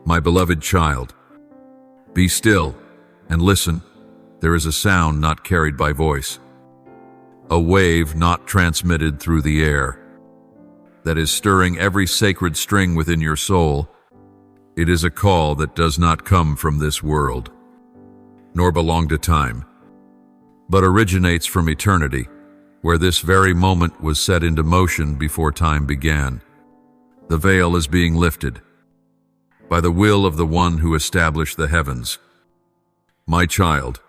My beloved child, be still and listen. There is a sound not carried by voice, a wave not transmitted through the air, that is stirring every sacred string within your soul. It is a call that does not come from this world, nor belong to time, but originates from eternity, where this very moment was set into motion before time began. The veil is being lifted by the will of the one who established the heavens. My child,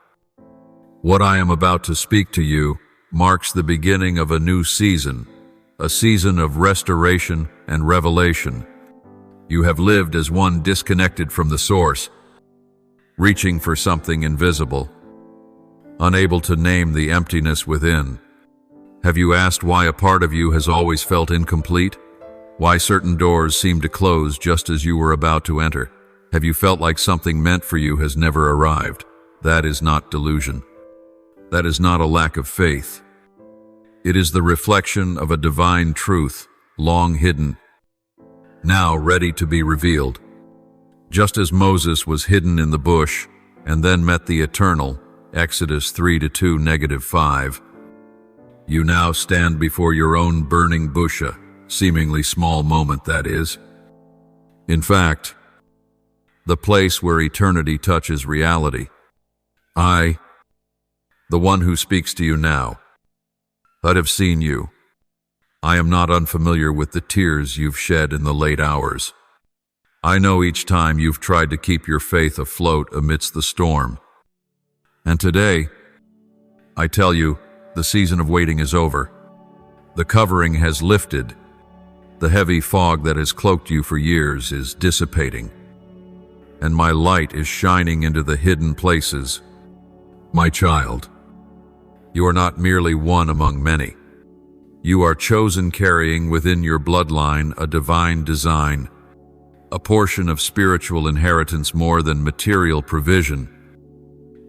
what I am about to speak to you marks the beginning of a new season, a season of restoration and revelation. You have lived as one disconnected from the source, reaching for something invisible, unable to name the emptiness within. Have you asked why a part of you has always felt incomplete? Why certain doors seem to close just as you were about to enter? Have you felt like something meant for you has never arrived? That is not delusion. That is not a lack of faith. It is the reflection of a divine truth, long hidden, now ready to be revealed. Just as Moses was hidden in the bush and then met the eternal, Exodus 3:2-5, you now stand before your own burning bush, a seemingly small moment that is. In fact, the place where eternity touches reality. I, the one who speaks to you now, I have seen you. I am not unfamiliar with the tears you've shed in the late hours. I know each time you've tried to keep your faith afloat amidst the storm. And today, I tell you, the season of waiting is over. The covering has lifted. The heavy fog that has cloaked you for years is dissipating, and my light is shining into the hidden places. My child, you are not merely one among many. You are chosen, carrying within your bloodline a divine design, a portion of spiritual inheritance more than material provision.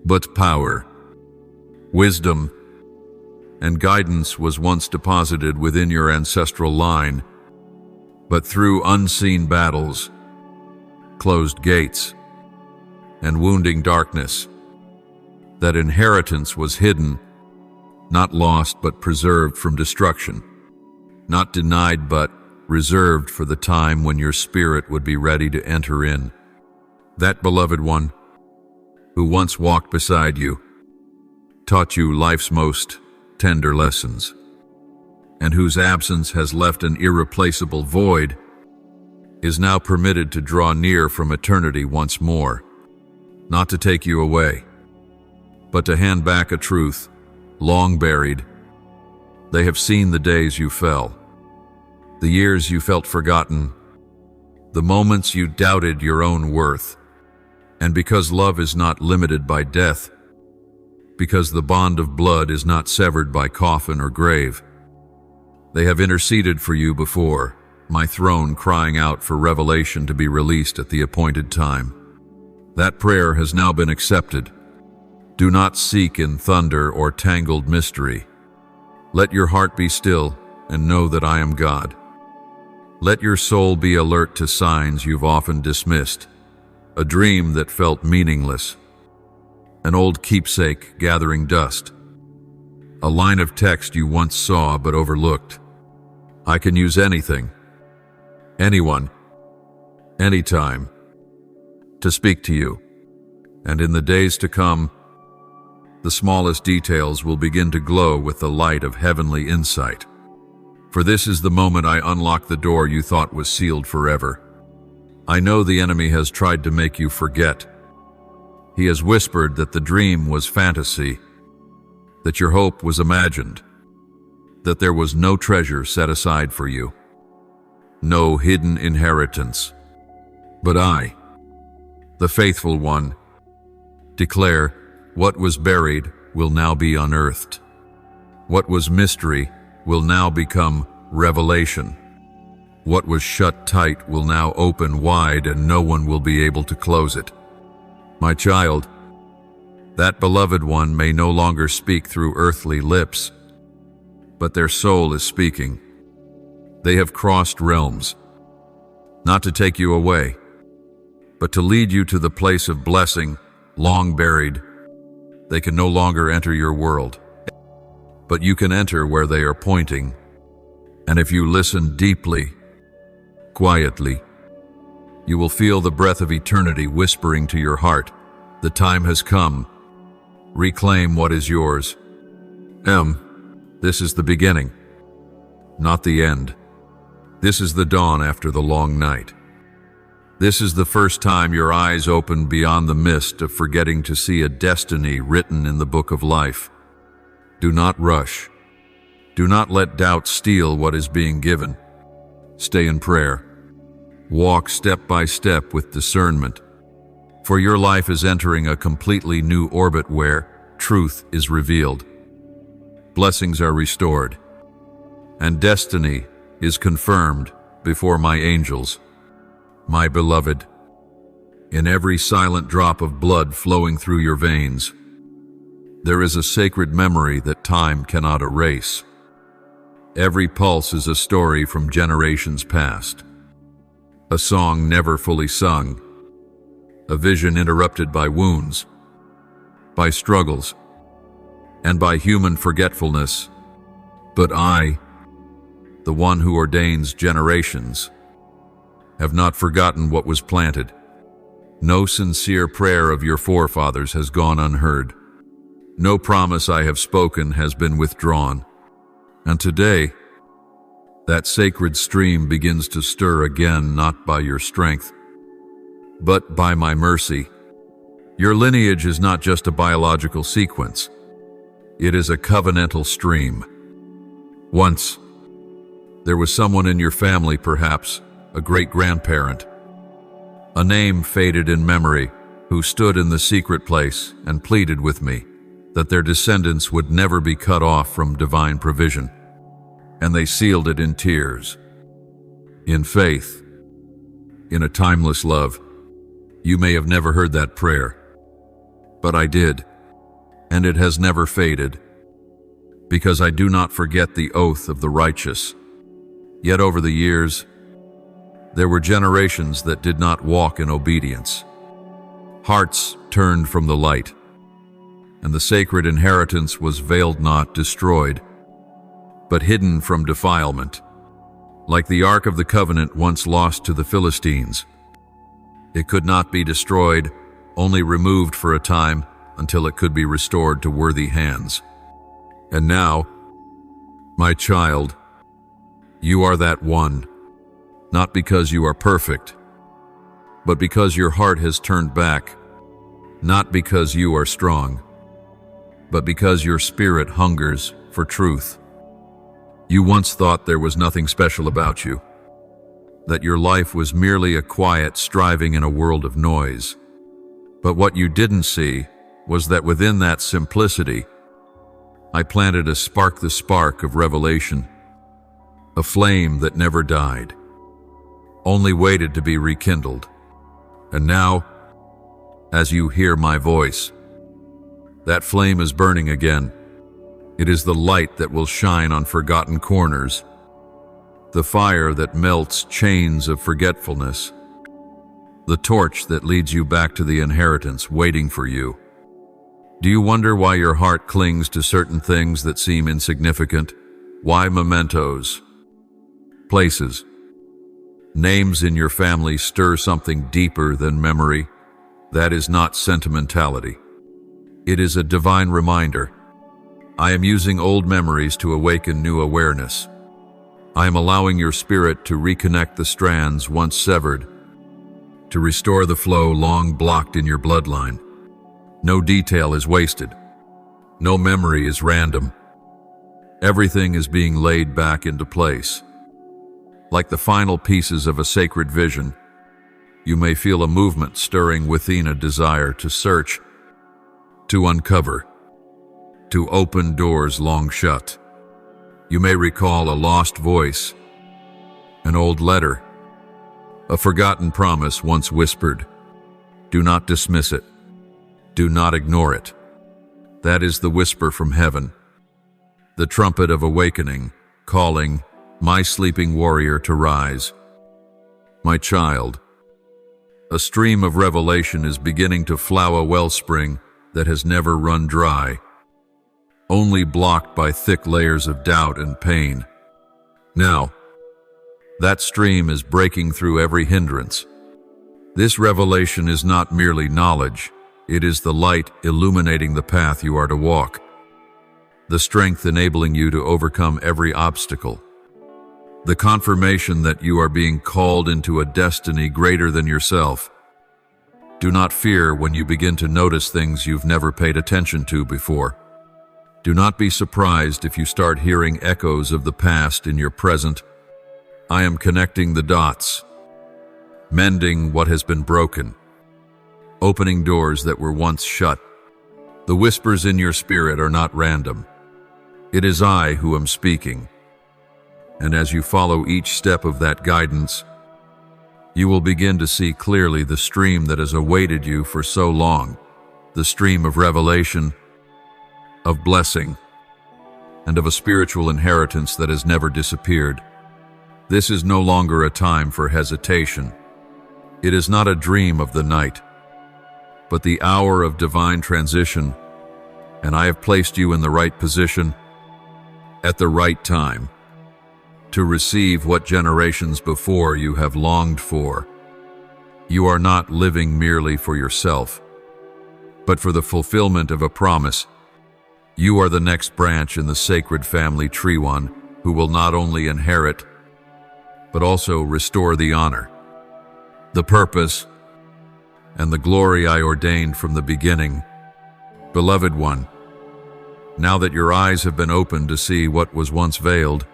But power, wisdom, and guidance was once deposited within your ancestral line, but through unseen battles, closed gates, and wounding darkness, that inheritance was hidden, not lost but preserved from destruction, not denied but reserved for the time when your spirit would be ready to enter in. That beloved one, who once walked beside you, taught you life's most tender lessons, and whose absence has left an irreplaceable void, is now permitted to draw near from eternity once more, not to take you away, but to hand back a truth long buried. They have seen the days you fell, the years you felt forgotten, the moments you doubted your own worth. And because love is not limited by death, because the bond of blood is not severed by coffin or grave, they have interceded for you before my throne, crying out for revelation to be released at the appointed time. That prayer has now been accepted. Do not seek in thunder or tangled mystery. Let your heart be still and know that I am God. Let your soul be alert to signs you've often dismissed, a dream that felt meaningless, an old keepsake gathering dust, a line of text you once saw but overlooked. I can use anything, anyone, anytime, to speak to you, and in the days to come, the smallest details will begin to glow with the light of heavenly insight. For this is the moment I unlock the door you thought was sealed forever. I know the enemy has tried to make you forget. He has whispered that the dream was fantasy, that your hope was imagined, that there was no treasure set aside for you, no hidden inheritance. But I, the faithful one, declare what was buried will now be unearthed. What was mystery will now become revelation. What was shut tight will now open wide, and no one will be able to close it. My child, that beloved one may no longer speak through earthly lips, but their soul is speaking. They have crossed realms, not to take you away, but to lead you to the place of blessing, long buried. They can no longer enter your world, but you can enter where they are pointing. And if you listen deeply, quietly, you will feel the breath of eternity whispering to your heart, "The time has come. Reclaim what is yours." This is the beginning, not the end. This is the dawn after the long night. This is the first time your eyes open beyond the mist of forgetting to see a destiny written in the book of life. Do not rush. Do not let doubt steal what is being given. Stay in prayer. Walk step by step with discernment, for your life is entering a completely new orbit where truth is revealed. Blessings are restored, and destiny is confirmed before my angels. My beloved, in every silent drop of blood flowing through your veins, there is a sacred memory that time cannot erase. Every pulse is a story from generations past, a song never fully sung, a vision interrupted by wounds, by struggles, and by human forgetfulness. But I, the one who ordains generations, have not forgotten what was planted. No sincere prayer of your forefathers has gone unheard. No promise I have spoken has been withdrawn. And today, that sacred stream begins to stir again, not by your strength, but by my mercy. Your lineage is not just a biological sequence. It is a covenantal stream. Once, there was someone in your family, perhaps a great-grandparent, a name faded in memory, who stood in the secret place and pleaded with me that their descendants would never be cut off from divine provision. And they sealed it in tears, in faith, in a timeless love. You may have never heard that prayer, but I did, and it has never faded, because I do not forget the oath of the righteous. Yet over the years, there were generations that did not walk in obedience. Hearts turned from the light, and the sacred inheritance was veiled, not destroyed, but hidden from defilement. Like the Ark of the Covenant once lost to the Philistines, it could not be destroyed, only removed for a time until it could be restored to worthy hands. And now, my child, you are that one, not because you are perfect, but because your heart has turned back, not because you are strong, but because your spirit hungers for truth. You once thought there was nothing special about you, that your life was merely a quiet striving in a world of noise. But what you didn't see was that within that simplicity, I planted the spark of revelation, a flame that never died, only waited to be rekindled. And now, as you hear my voice, that flame is burning again. It is the light that will shine on forgotten corners, the fire that melts chains of forgetfulness, the torch that leads you back to the inheritance waiting for you. Do you wonder why your heart clings to certain things that seem insignificant? Why mementos, places, names in your family stir something deeper than memory? That is not sentimentality. It is a divine reminder. I am using old memories to awaken new awareness. I am allowing your spirit to reconnect the strands once severed, to restore the flow long blocked in your bloodline. No detail is wasted. No memory is random. Everything is being laid back into place. Like the final pieces of a sacred vision, you may feel a movement stirring within, a desire to search, to uncover, to open doors long shut. You may recall a lost voice, an old letter, a forgotten promise once whispered. Do not dismiss it. Do not ignore it. That is the whisper from heaven, the trumpet of awakening, calling my sleeping warrior to rise. My child, A stream of revelation is beginning to flow, a wellspring that has never run dry, only blocked by thick layers of doubt and pain. Now, that stream is breaking through every hindrance. This revelation is not merely knowledge, it is the light illuminating the path you are to walk, the strength enabling you to overcome every obstacle, the confirmation that you are being called into a destiny greater than yourself. Do not fear when you begin to notice things you've never paid attention to before. Do not be surprised if you start hearing echoes of the past in your present. I am connecting the dots, mending what has been broken, opening doors that were once shut. The whispers in your spirit are not random. It is I who am speaking. And as you follow each step of that guidance, you will begin to see clearly the stream that has awaited you for so long, the stream of revelation, of blessing, and of a spiritual inheritance that has never disappeared. This is no longer a time for hesitation. It is not a dream of the night, but the hour of divine transition, and I have placed you in the right position at the right time to receive what generations before you have longed for. You are not living merely for yourself, but for the fulfillment of a promise. You are the next branch in the sacred family tree, one who will not only inherit, but also restore the honor, the purpose, and the glory I ordained from the beginning. Beloved one, now that your eyes have been opened to see what was once veiled,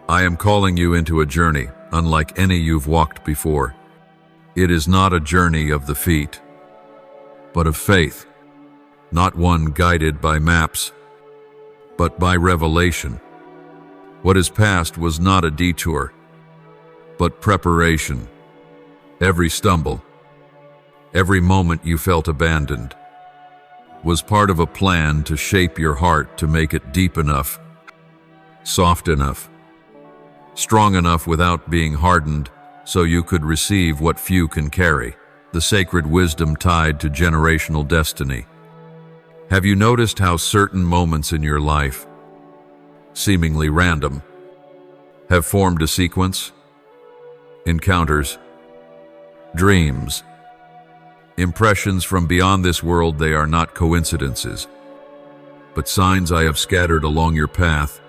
I am calling you into a journey unlike any you've walked before. It is not a journey of the feet, but of faith, not one guided by maps, but by revelation. What is past was not a detour, but preparation. Every stumble, every moment you felt abandoned, was part of a plan to shape your heart, to make it deep enough, soft enough, strong enough without being hardened, so you could receive what few can carry, the sacred wisdom tied to generational destiny. Have you noticed how certain moments in your life, seemingly random, have formed a sequence? Encounters, dreams, impressions from beyond this world. They are not coincidences, but signs I have scattered along your path.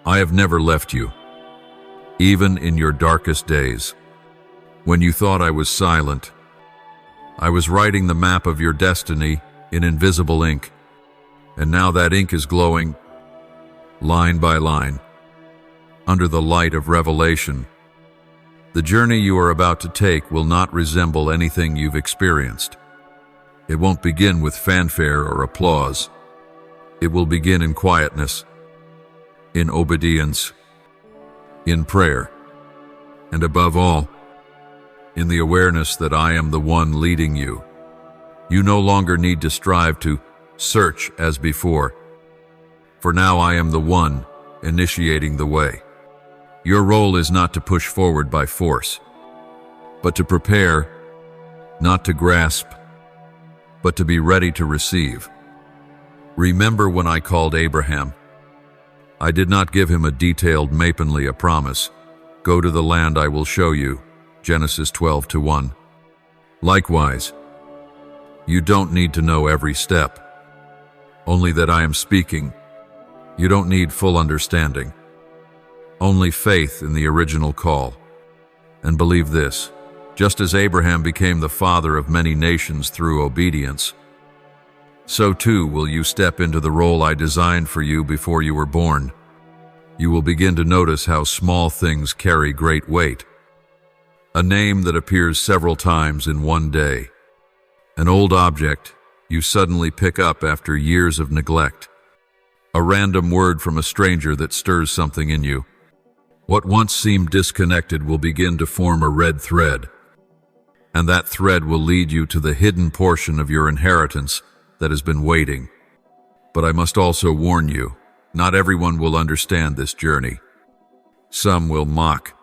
I have never left you, even in your darkest days. When you thought I was silent, I was writing the map of your destiny in invisible ink, and now that ink is glowing, line by line, under the light of revelation. The journey you are about to take will not resemble anything you've experienced. It won't begin with fanfare or applause. It will begin in quietness, in obedience, in prayer, and above all, in the awareness that I am the one leading you. You no longer need to strive to search as before, for now I am the one initiating the way. Your role is not to push forward by force, but to prepare, not to grasp, but to be ready to receive. Remember when I called Abraham? I did not give him a detailed mapionly a promise. Go to the land I will show you. Genesis 12:1. Likewise, you don't need to know every step, only that I am speaking. You don't need full understanding, only faith in the original call. And believe this, just as Abraham became the father of many nations through obedience, so too will you step into the role I designed for you before you were born. You will begin to notice how small things carry great weight. A name that appears several times in one day. An old object you suddenly pick up after years of neglect. A random word from a stranger that stirs something in you. What once seemed disconnected will begin to form a red thread, and that thread will lead you to the hidden portion of your inheritance that has been waiting. But I must also warn you, not everyone will understand this journey. Some will mock,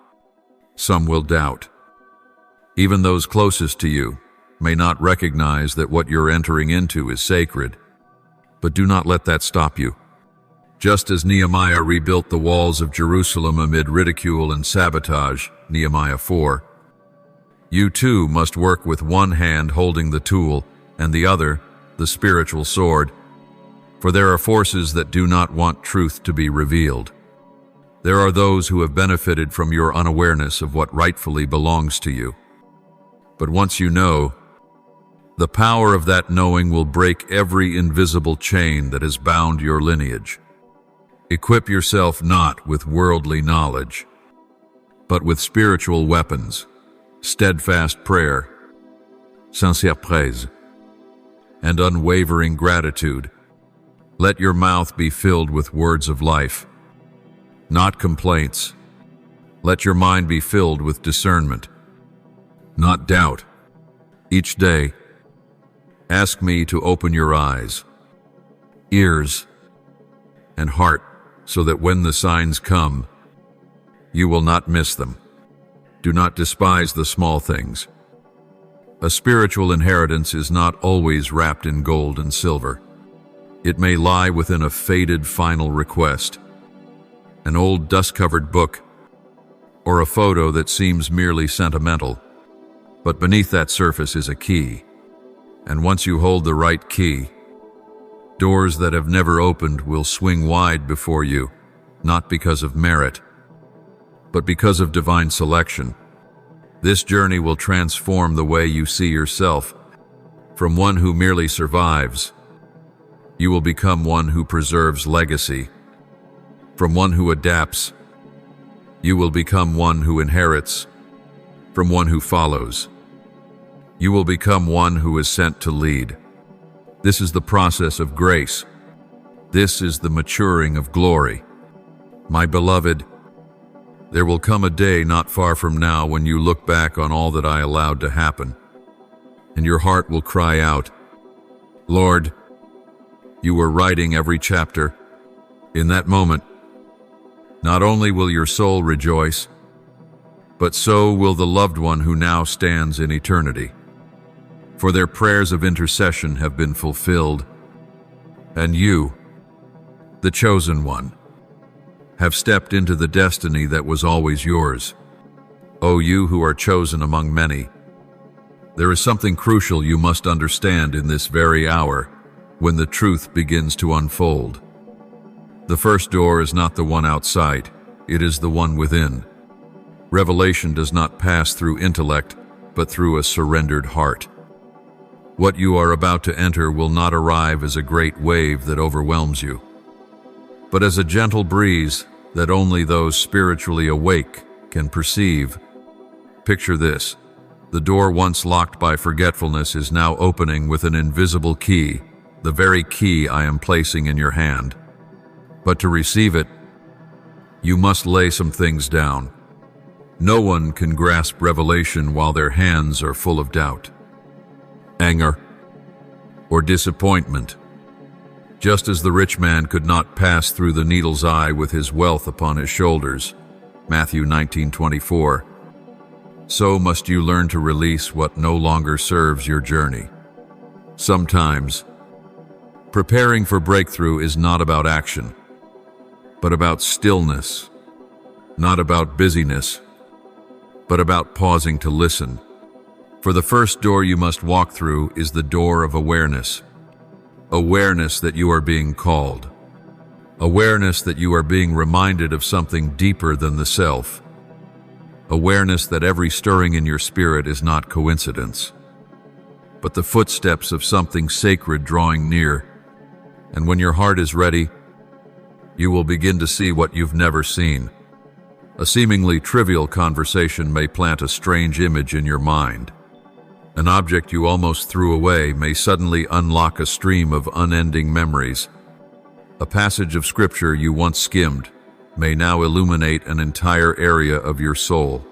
some will doubt, Even those closest to you may not recognize that what you're entering into is sacred, but do not let that stop you. Just as Nehemiah rebuilt the walls of Jerusalem amid ridicule and sabotage, Nehemiah 4, you too must work with one hand holding the tool and the other the spiritual sword, for there are forces that do not want truth to be revealed. There are those who have benefited from your unawareness of what rightfully belongs to you. But once you know, the power of that knowing will break every invisible chain that has bound your lineage. Equip yourself not with worldly knowledge, but with spiritual weapons, steadfast prayer, sincère praise, and unwavering gratitude. Let your mouth be filled with words of life, not complaints. Let your mind be filled with discernment, not doubt. Each day, ask me to open your eyes, ears, and heart, so that when the signs come, you will not miss them. Do not despise the small things. A spiritual inheritance is not always wrapped in gold and silver. It may lie within a faded final request, an old dust-covered book, or a photo that seems merely sentimental. But beneath that surface is a key, and once you hold the right key, doors that have never opened will swing wide before you, not because of merit, but because of divine selection. This journey will transform the way you see yourself. From one who merely survives, you will become one who preserves legacy. From one who adapts, you will become one who inherits. From one who follows, you will become one who is sent to lead. This is the process of grace. This is the maturing of glory. My beloved, there will come a day not far from now when you look back on all that I allowed to happen, and your heart will cry out, Lord, you were writing every chapter. In that moment, not only will your soul rejoice, but so will the loved one who now stands in eternity. For their prayers of intercession have been fulfilled, and you, the chosen one, have stepped into the destiny that was always yours. O you who are chosen among many, there is something crucial you must understand in this very hour when the truth begins to unfold. The first door is not the one outside, it is the one within. Revelation does not pass through intellect, but through a surrendered heart. What you are about to enter will not arrive as a great wave that overwhelms you, but as a gentle breeze that only those spiritually awake can perceive. Picture this. The door once locked by forgetfulness is now opening with an invisible key, the very key I am placing in your hand. But to receive it, you must lay some things down. No one can grasp revelation while their hands are full of doubt, anger, or disappointment. Just as the rich man could not pass through the needle's eye with his wealth upon his shoulders, Matthew 19:24, so must you learn to release what no longer serves your journey. Sometimes, preparing for breakthrough is not about action, but about stillness, not about busyness, but about pausing to listen. For the first door you must walk through is the door of awareness. Awareness that you are being called. Awareness that you are being reminded of something deeper than the self. Awareness that every stirring in your spirit is not coincidence, but the footsteps of something sacred drawing near. And when your heart is ready, you will begin to see what you've never seen. A seemingly trivial conversation may plant a strange image in your mind. An object you almost threw away may suddenly unlock a stream of unending memories. A passage of scripture you once skimmed may now illuminate an entire area of your soul.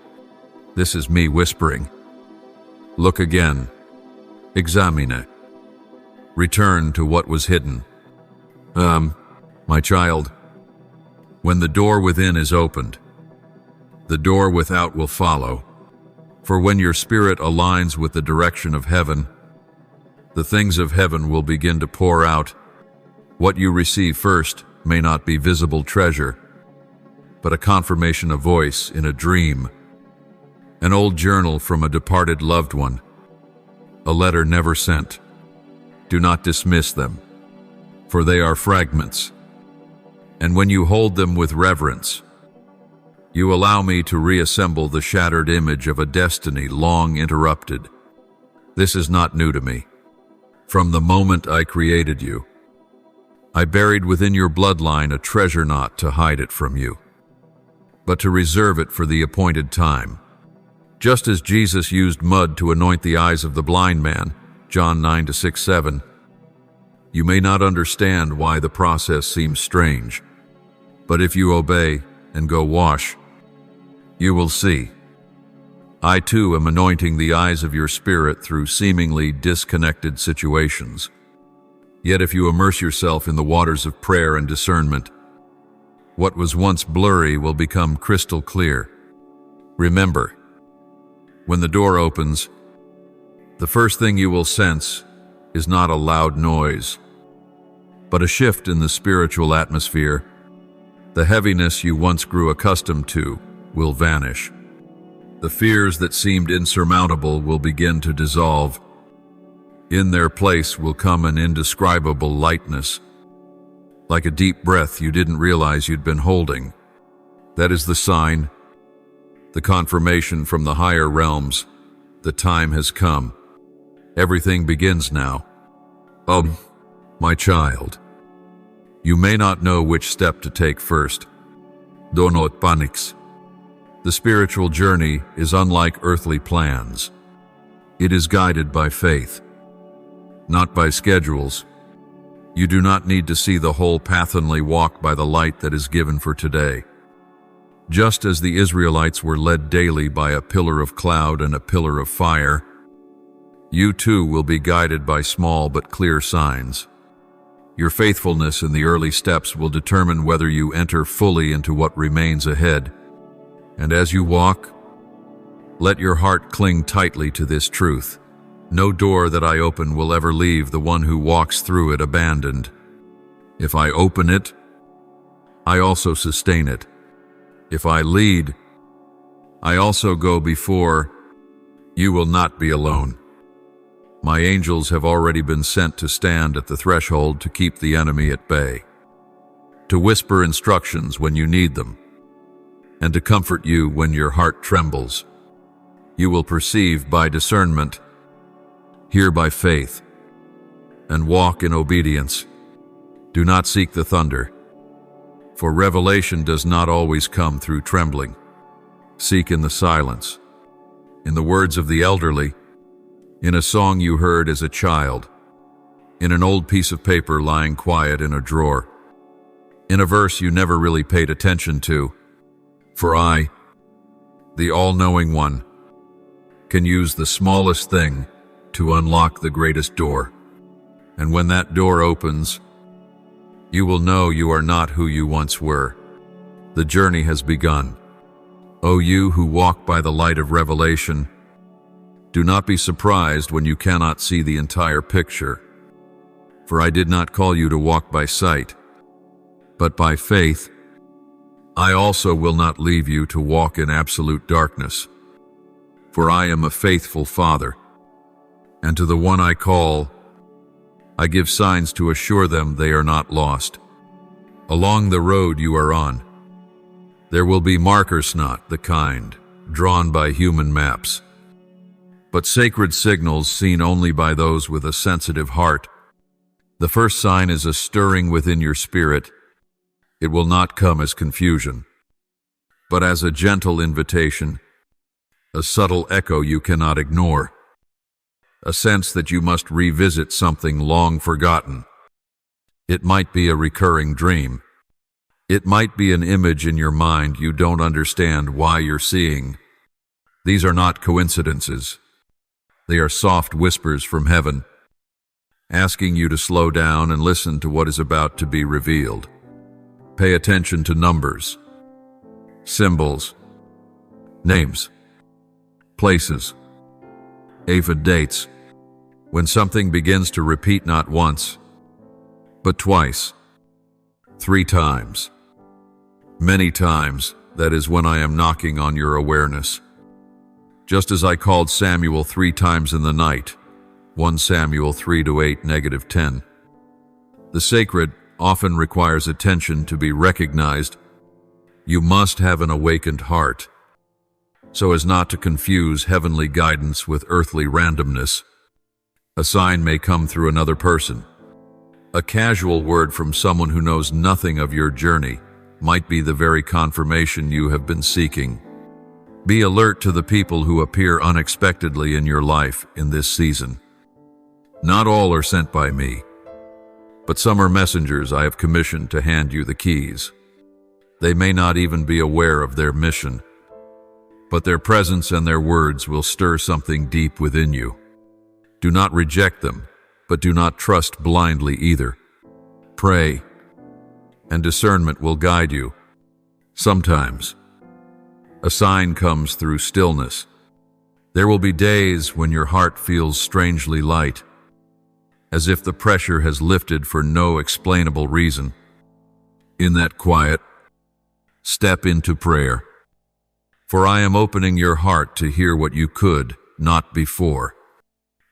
This is me whispering. Look again. Examine. Return to what was hidden. My child, when the door within is opened, the door without will follow. For when your spirit aligns with the direction of heaven, the things of heaven will begin to pour out. What you receive first may not be visible treasure, but a confirmation of voice in a dream, an old journal from a departed loved one, a letter never sent. Do not dismiss them, for they are fragments. And when you hold them with reverence, you allow me to reassemble the shattered image of a destiny long interrupted. This is not new to me. From the moment I created you, I buried within your bloodline a treasure not to hide it from you, but to reserve it for the appointed time. Just as Jesus used mud to anoint the eyes of the blind man, John 9:6-7, you may not understand why the process seems strange, but if you obey and go wash, you will see. I too am anointing the eyes of your spirit through seemingly disconnected situations. Yet if you immerse yourself in the waters of prayer and discernment, what was once blurry will become crystal clear. Remember, when the door opens, the first thing you will sense is not a loud noise, but a shift in the spiritual atmosphere. The heaviness you once grew accustomed to will vanish. The fears that seemed insurmountable will begin to dissolve. In their place will come an indescribable lightness, like a deep breath you didn't realize you'd been holding. That is the sign, the confirmation from the higher realms. The time has come. Everything begins now. My child, you may not know which step to take first. Do not panic. The spiritual journey is unlike earthly plans. It is guided by faith, not by schedules. You do not need to see the whole path, only walk by the light that is given for today. Just as the Israelites were led daily by a pillar of cloud and a pillar of fire, you too will be guided by small but clear signs. Your faithfulness in the early steps will determine whether you enter fully into what remains ahead. And as you walk, let your heart cling tightly to this truth. No door that I open will ever leave the one who walks through it abandoned. If I open it, I also sustain it. If I lead, I also go before. You will not be alone. My angels have already been sent to stand at the threshold to keep the enemy at bay, to whisper instructions when you need them, and to comfort you when your heart trembles. You will perceive by discernment, hear by faith, and walk in obedience. Do not seek the thunder, for revelation does not always come through trembling. Seek in the silence, in the words of the elderly, in a song you heard as a child, in an old piece of paper lying quiet in a drawer, in a verse you never really paid attention to. For I, the all-knowing one, can use the smallest thing to unlock the greatest door. And when that door opens, you will know you are not who you once were. The journey has begun. O you who walk by the light of revelation, do not be surprised when you cannot see the entire picture. For I did not call you to walk by sight, but by faith. I also will not leave you to walk in absolute darkness. For I am a faithful Father, and to the one I call, I give signs to assure them they are not lost. Along the road you are on, there will be markers, not the kind drawn by human maps, but sacred signals seen only by those with a sensitive heart. The first sign is a stirring within your spirit. It will not come as confusion, but as a gentle invitation, a subtle echo you cannot ignore, a sense that you must revisit something long forgotten. It might be a recurring dream. It might be an image in your mind you don't understand why you're seeing. These are not coincidences. They are soft whispers from heaven, asking you to slow down and listen to what is about to be revealed. Pay attention to numbers, symbols, names, places. Aphid dates. When something begins to repeat not once, but twice, 3 times. Many times, that is when I am knocking on your awareness. Just as I called Samuel 3 times in the night, 1 Samuel 3-8-10. The sacred often requires attention to be recognized. You must have an awakened heart, so as not to confuse heavenly guidance with earthly randomness. A sign may come through another person. A casual word from someone who knows nothing of your journey might be the very confirmation you have been seeking. Be alert to the people who appear unexpectedly in your life in this season. Not all are sent by me, but some are messengers I have commissioned to hand you the keys. They may not even be aware of their mission, but their presence and their words will stir something deep within you. Do not reject them, but do not trust blindly either. Pray, and discernment will guide you. Sometimes, a sign comes through stillness. There will be days when your heart feels strangely light, as if the pressure has lifted for no explainable reason. In that quiet, step into prayer. For I am opening your heart to hear what you could not before.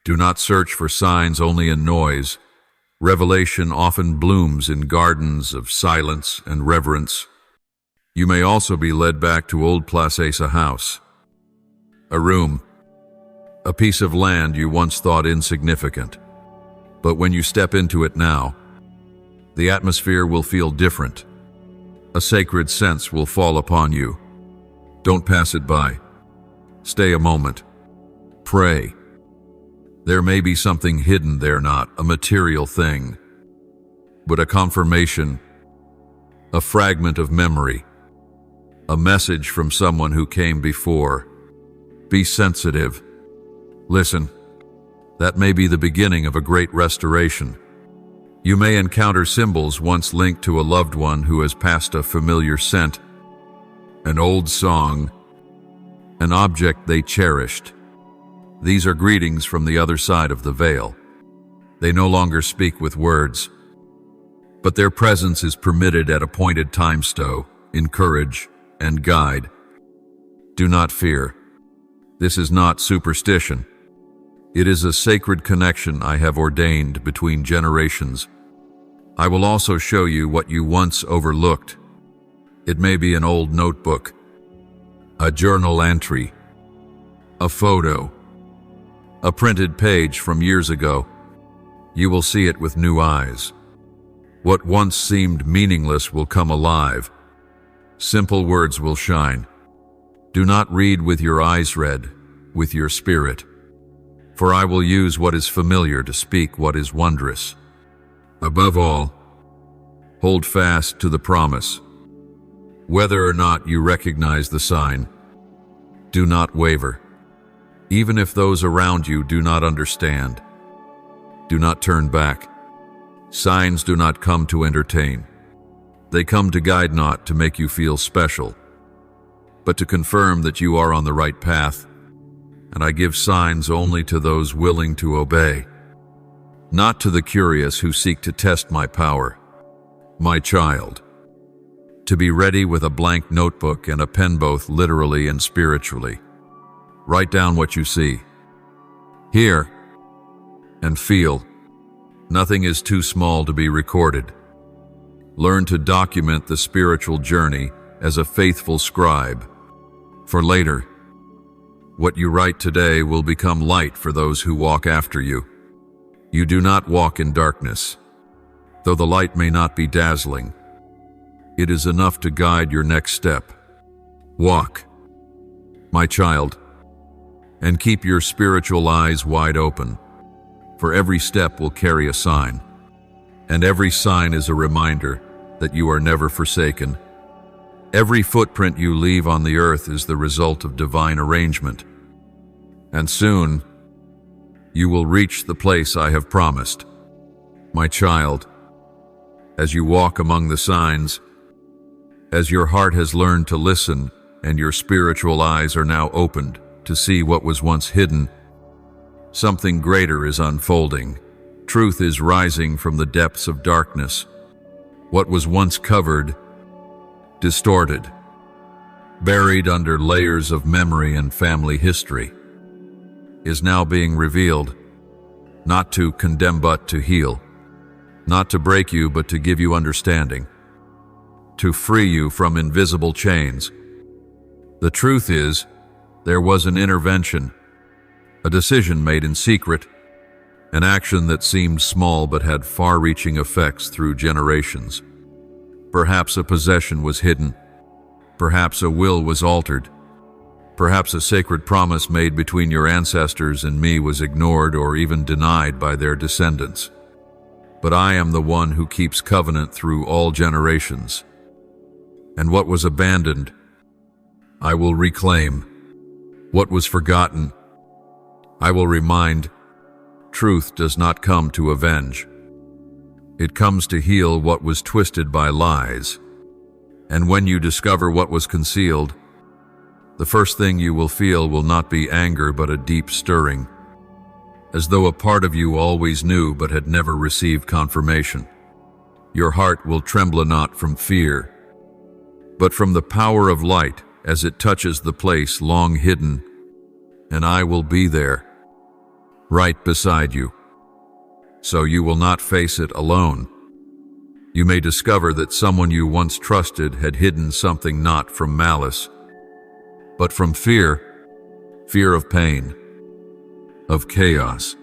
Do not search for signs only in noise. Revelation often blooms in gardens of silence and reverence. You may also be led back to old Placesa House, a room, a piece of land you once thought insignificant. But when you step into it now, the atmosphere will feel different. A sacred sense will fall upon you. Don't pass it by. Stay a moment. Pray. There may be something hidden there, not a material thing, but a confirmation, a fragment of memory, a message from someone who came before. Be sensitive. Listen. That may be the beginning of a great restoration. You may encounter symbols once linked to a loved one who has passed, a familiar scent, an old song, an object they cherished. These are greetings from the other side of the veil. They no longer speak with words, but their presence is permitted at appointed times to encourage and guide. Do not fear. This is not superstition. It is a sacred connection I have ordained between generations. I will also show you what you once overlooked. It may be an old notebook, a journal entry, a photo, a printed page from years ago. You will see it with new eyes. What once seemed meaningless will come alive. Simple words will shine. Do not read with your eyes read, with your spirit. For I will use what is familiar to speak what is wondrous. Above all, hold fast to the promise. Whether or not you recognize the sign, do not waver. Even if those around you do not understand, do not turn back. Signs do not come to entertain. They come to guide, not to make you feel special, but to confirm that you are on the right path. And I give signs only to those willing to obey, not to the curious who seek to test my power. My child, to be ready with a blank notebook and a pen, both literally and spiritually. Write down what you see, hear, and feel. Nothing is too small to be recorded. Learn to document the spiritual journey as a faithful scribe. For later, what you write today will become light for those who walk after you. You do not walk in darkness. Though the light may not be dazzling, it is enough to guide your next step. Walk, my child, and keep your spiritual eyes wide open, for every step will carry a sign, and every sign is a reminder that you are never forsaken. Every footprint you leave on the earth is the result of divine arrangement, and soon you will reach the place I have promised. My child, as you walk among the signs, as your heart has learned to listen and your spiritual eyes are now opened, to see what was once hidden. Something greater is unfolding. Truth is rising from the depths of darkness. What was once covered, distorted, buried under layers of memory and family history, is now being revealed, not to condemn but to heal, not to break you but to give you understanding, to free you from invisible chains. The truth is, there was an intervention, a decision made in secret, an action that seemed small but had far-reaching effects through generations. Perhaps a possession was hidden. Perhaps a will was altered. Perhaps a sacred promise made between your ancestors and me was ignored or even denied by their descendants. But I am the one who keeps covenant through all generations. And what was abandoned, I will reclaim. What was forgotten, I will remind. Truth does not come to avenge. It comes to heal what was twisted by lies. And when you discover what was concealed, the first thing you will feel will not be anger but a deep stirring, as though a part of you always knew but had never received confirmation. Your heart will tremble not from fear, but from the power of light as it touches the place long hidden, and I will be there, right beside you. So you will not face it alone. You may discover that someone you once trusted had hidden something not from malice, but from fear of pain, of chaos,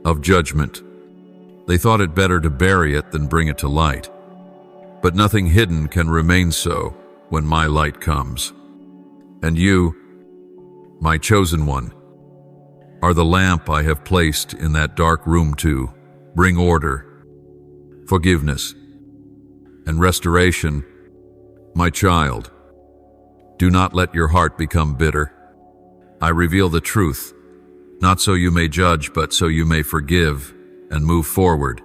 of judgment. They thought it better to bury it than bring it to light. But nothing hidden can remain so when my light comes. And you, my chosen one, are the lamp I have placed in that dark room to bring order, forgiveness, and restoration. My child, do not let your heart become bitter. I reveal the truth, not so you may judge, but so you may forgive and move forward.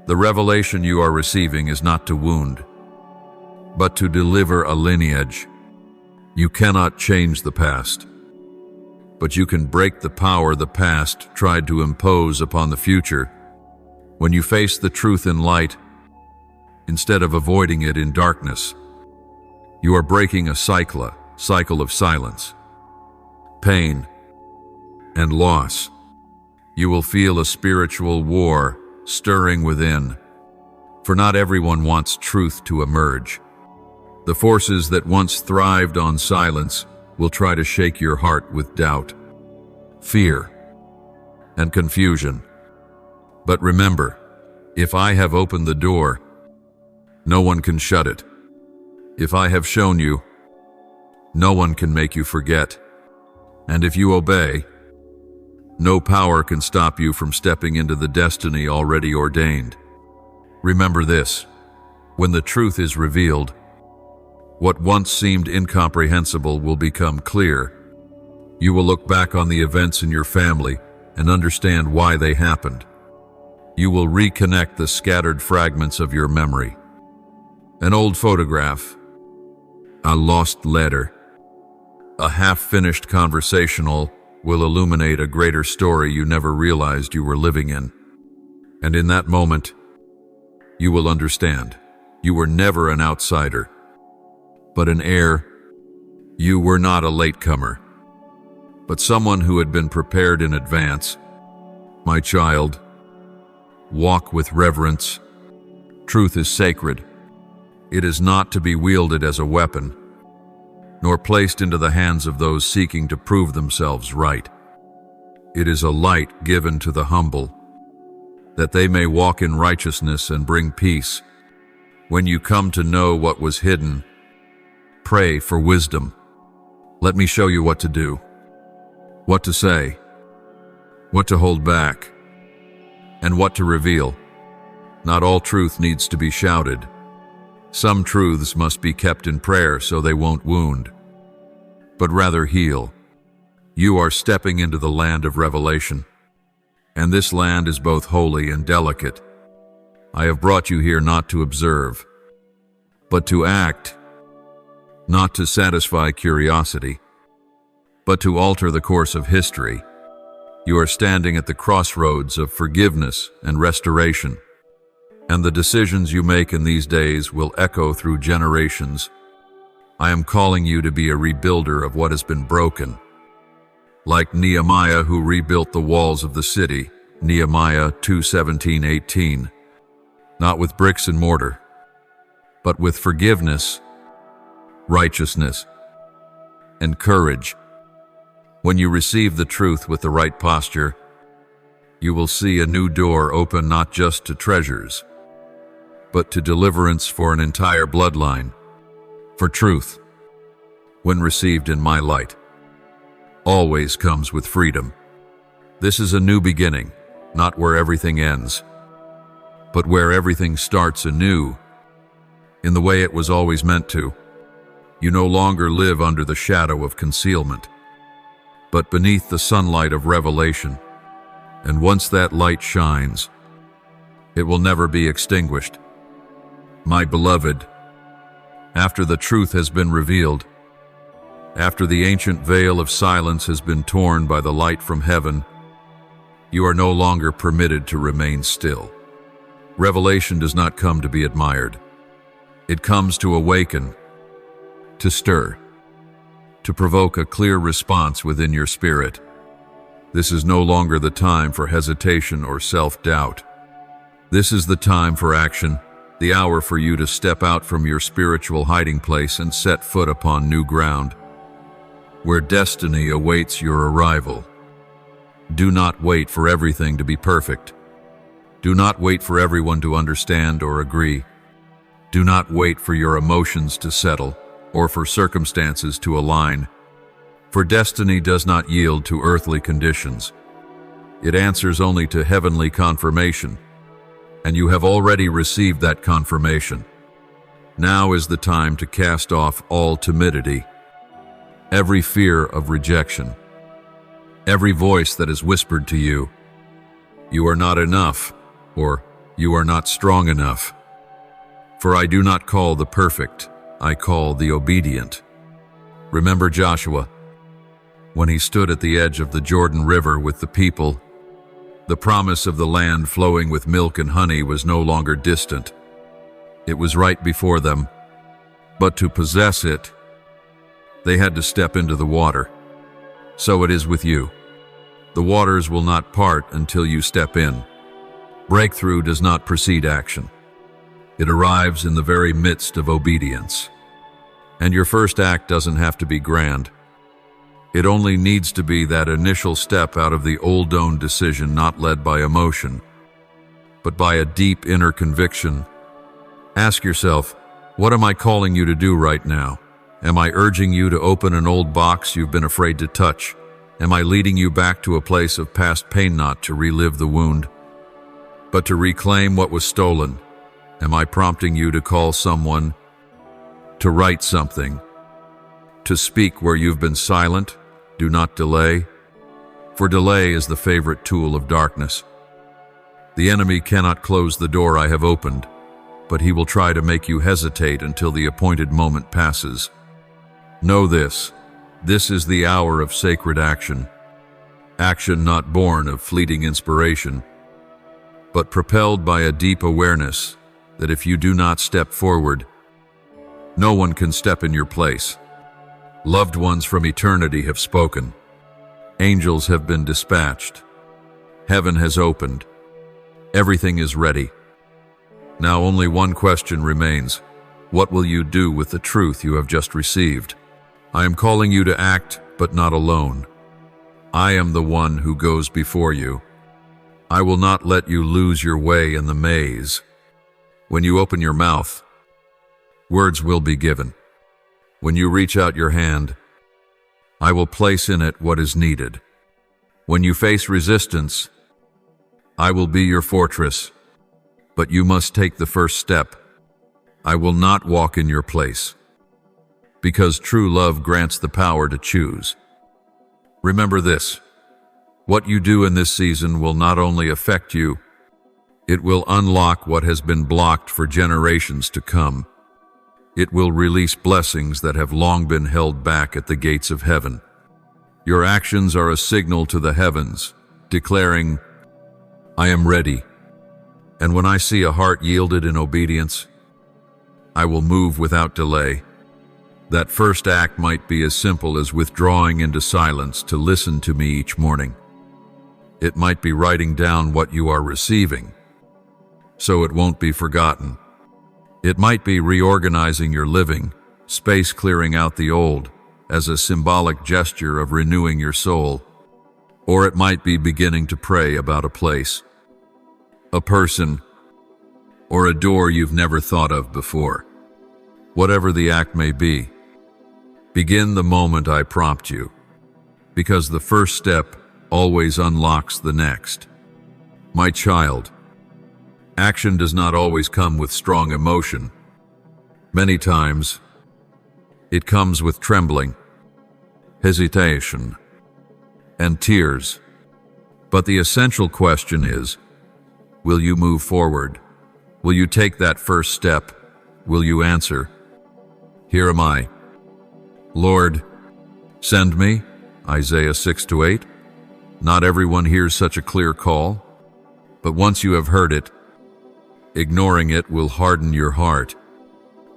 The revelation you are receiving is not to wound, but to deliver a lineage. You cannot change the past, but you can break the power the past tried to impose upon the future. When you face the truth in light, instead of avoiding it in darkness, you are breaking a cycle of silence, pain, and loss. You will feel a spiritual war stirring within, for not everyone wants truth to emerge. The forces that once thrived on silence will try to shake your heart with doubt, fear, and confusion. But remember, if I have opened the door, no one can shut it. If I have shown you, no one can make you forget. And if you obey, no power can stop you from stepping into the destiny already ordained. Remember this: when the truth is revealed, what once seemed incomprehensible will become clear. You will look back on the events in your family and understand why they happened. You will reconnect the scattered fragments of your memory. An old photograph, a lost letter, a half-finished conversational will illuminate a greater story you never realized you were living in. And in that moment, you will understand. You were never an outsider, but an heir. You were not a latecomer, but someone who had been prepared in advance. My child, walk with reverence. Truth is sacred. It is not to be wielded as a weapon, nor placed into the hands of those seeking to prove themselves right. It is a light given to the humble, that they may walk in righteousness and bring peace. When you come to know what was hidden, pray for wisdom. Let me show you what to do, what to say, what to hold back, and what to reveal. Not all truth needs to be shouted. Some truths must be kept in prayer so they won't wound, but rather heal. You are stepping into the land of revelation, and this land is both holy and delicate. I have brought you here not to observe, but to act, not to satisfy curiosity, but to alter the course of history. You are standing at the crossroads of forgiveness and restoration, and the decisions you make in these days will echo through generations. I am calling you to be a rebuilder of what has been broken. Like Nehemiah, who rebuilt the walls of the city, Nehemiah 2:17-18, not with bricks and mortar, but with forgiveness, righteousness, and courage. When you receive the truth with the right posture, you will see a new door open not just to treasures, but to deliverance for an entire bloodline. For truth, when received in my light, always comes with freedom. This is a new beginning, not where everything ends, but where everything starts anew, in the way it was always meant to. You no longer live under the shadow of concealment, but beneath the sunlight of revelation. And once that light shines, it will never be extinguished. My beloved, after the truth has been revealed, after the ancient veil of silence has been torn by the light from heaven, you are no longer permitted to remain still. Revelation does not come to be admired. It comes to awaken, to stir, to provoke a clear response within your spirit. This is no longer the time for hesitation or self-doubt. This is the time for action, the hour for you to step out from your spiritual hiding place and set foot upon new ground, where destiny awaits your arrival. Do not wait for everything to be perfect. Do not wait for everyone to understand or agree. Do not wait for your emotions to settle or for circumstances to align. For destiny does not yield to earthly conditions. It answers only to heavenly confirmation, and you have already received that confirmation. Now is the time to cast off all timidity, every fear of rejection, every voice that has whispered to you, "You are not enough," or "You are not strong enough." For I do not call the perfect, I call the obedient. Remember Joshua, when he stood at the edge of the Jordan River with the people. The promise of the land flowing with milk and honey was no longer distant. It was right before them. But to possess it, they had to step into the water. So it is with you. The waters will not part until you step in. Breakthrough does not precede action. It arrives in the very midst of obedience. And your first act doesn't have to be grand. It only needs to be that initial step out of the old known decision, not led by emotion, but by a deep inner conviction. Ask yourself, what am I calling you to do right now? Am I urging you to open an old box you've been afraid to touch? Am I leading you back to a place of past pain, not to relive the wound, but to reclaim what was stolen? Am I prompting you to call someone, to write something, to speak where you've been silent? Do not delay, for delay is the favorite tool of darkness. The enemy cannot close the door I have opened, but he will try to make you hesitate until the appointed moment passes. Know this is the hour of sacred action. Action not born of fleeting inspiration, but propelled by a deep awareness that if you do not step forward, no one can step in your place. Loved ones from eternity have spoken. Angels have been dispatched. Heaven has opened. Everything is ready. Now only one question remains. What will you do with the truth you have just received? I am calling you to act, but not alone. I am the one who goes before you. I will not let you lose your way in the maze. When you open your mouth, words will be given. When you reach out your hand, I will place in it what is needed. When you face resistance, I will be your fortress, but you must take the first step. I will not walk in your place, because true love grants the power to choose. Remember this, what you do in this season will not only affect you, it will unlock what has been blocked for generations to come. It will release blessings that have long been held back at the gates of heaven. Your actions are a signal to the heavens, declaring, I am ready. And when I see a heart yielded in obedience, I will move without delay. That first act might be as simple as withdrawing into silence to listen to me each morning. It might be writing down what you are receiving, so it won't be forgotten. It might be reorganizing your living, space clearing out the old, as a symbolic gesture of renewing your soul. Or it might be beginning to pray about a place, a person, or a door you've never thought of before. Whatever the act may be, begin the moment I prompt you, because the first step always unlocks the next. My child, action does not always come with strong emotion. Many times, it comes with trembling, hesitation, and tears. But the essential question is, will you move forward? Will you take that first step? Will you answer, Here am I. Lord, send me, Isaiah 6-8. Not everyone hears such a clear call, but once you have heard it, ignoring it will harden your heart.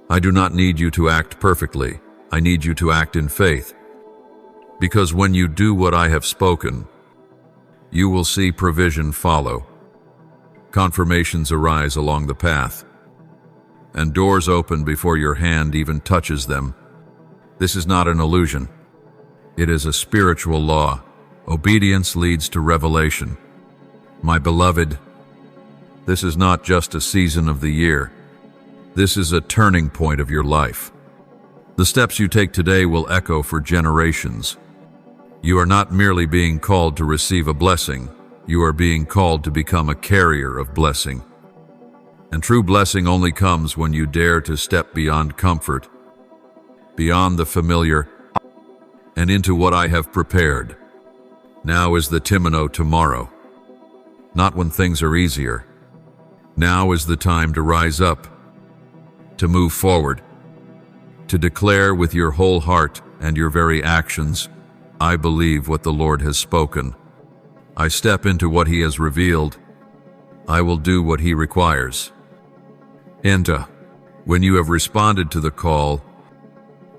I do not need you to act perfectly. I need you to act in faith. Because when you do what I have spoken, you will see provision follow. Confirmations arise along the path, and doors open before your hand even touches them. This is not an illusion. It is a spiritual law. Obedience leads to revelation. My beloved, this is not just a season of the year. This is a turning point of your life. The steps you take today will echo for generations. You are not merely being called to receive a blessing. You are being called to become a carrier of blessing. And true blessing only comes when you dare to step beyond comfort, beyond the familiar, and into what I have prepared. Now is the time, tomorrow. Not when things are easier. Now is the time to rise up, to move forward, to declare with your whole heart and your very actions, I believe what the Lord has spoken. I step into what He has revealed. I will do what He requires. Enter. When you have responded to the call,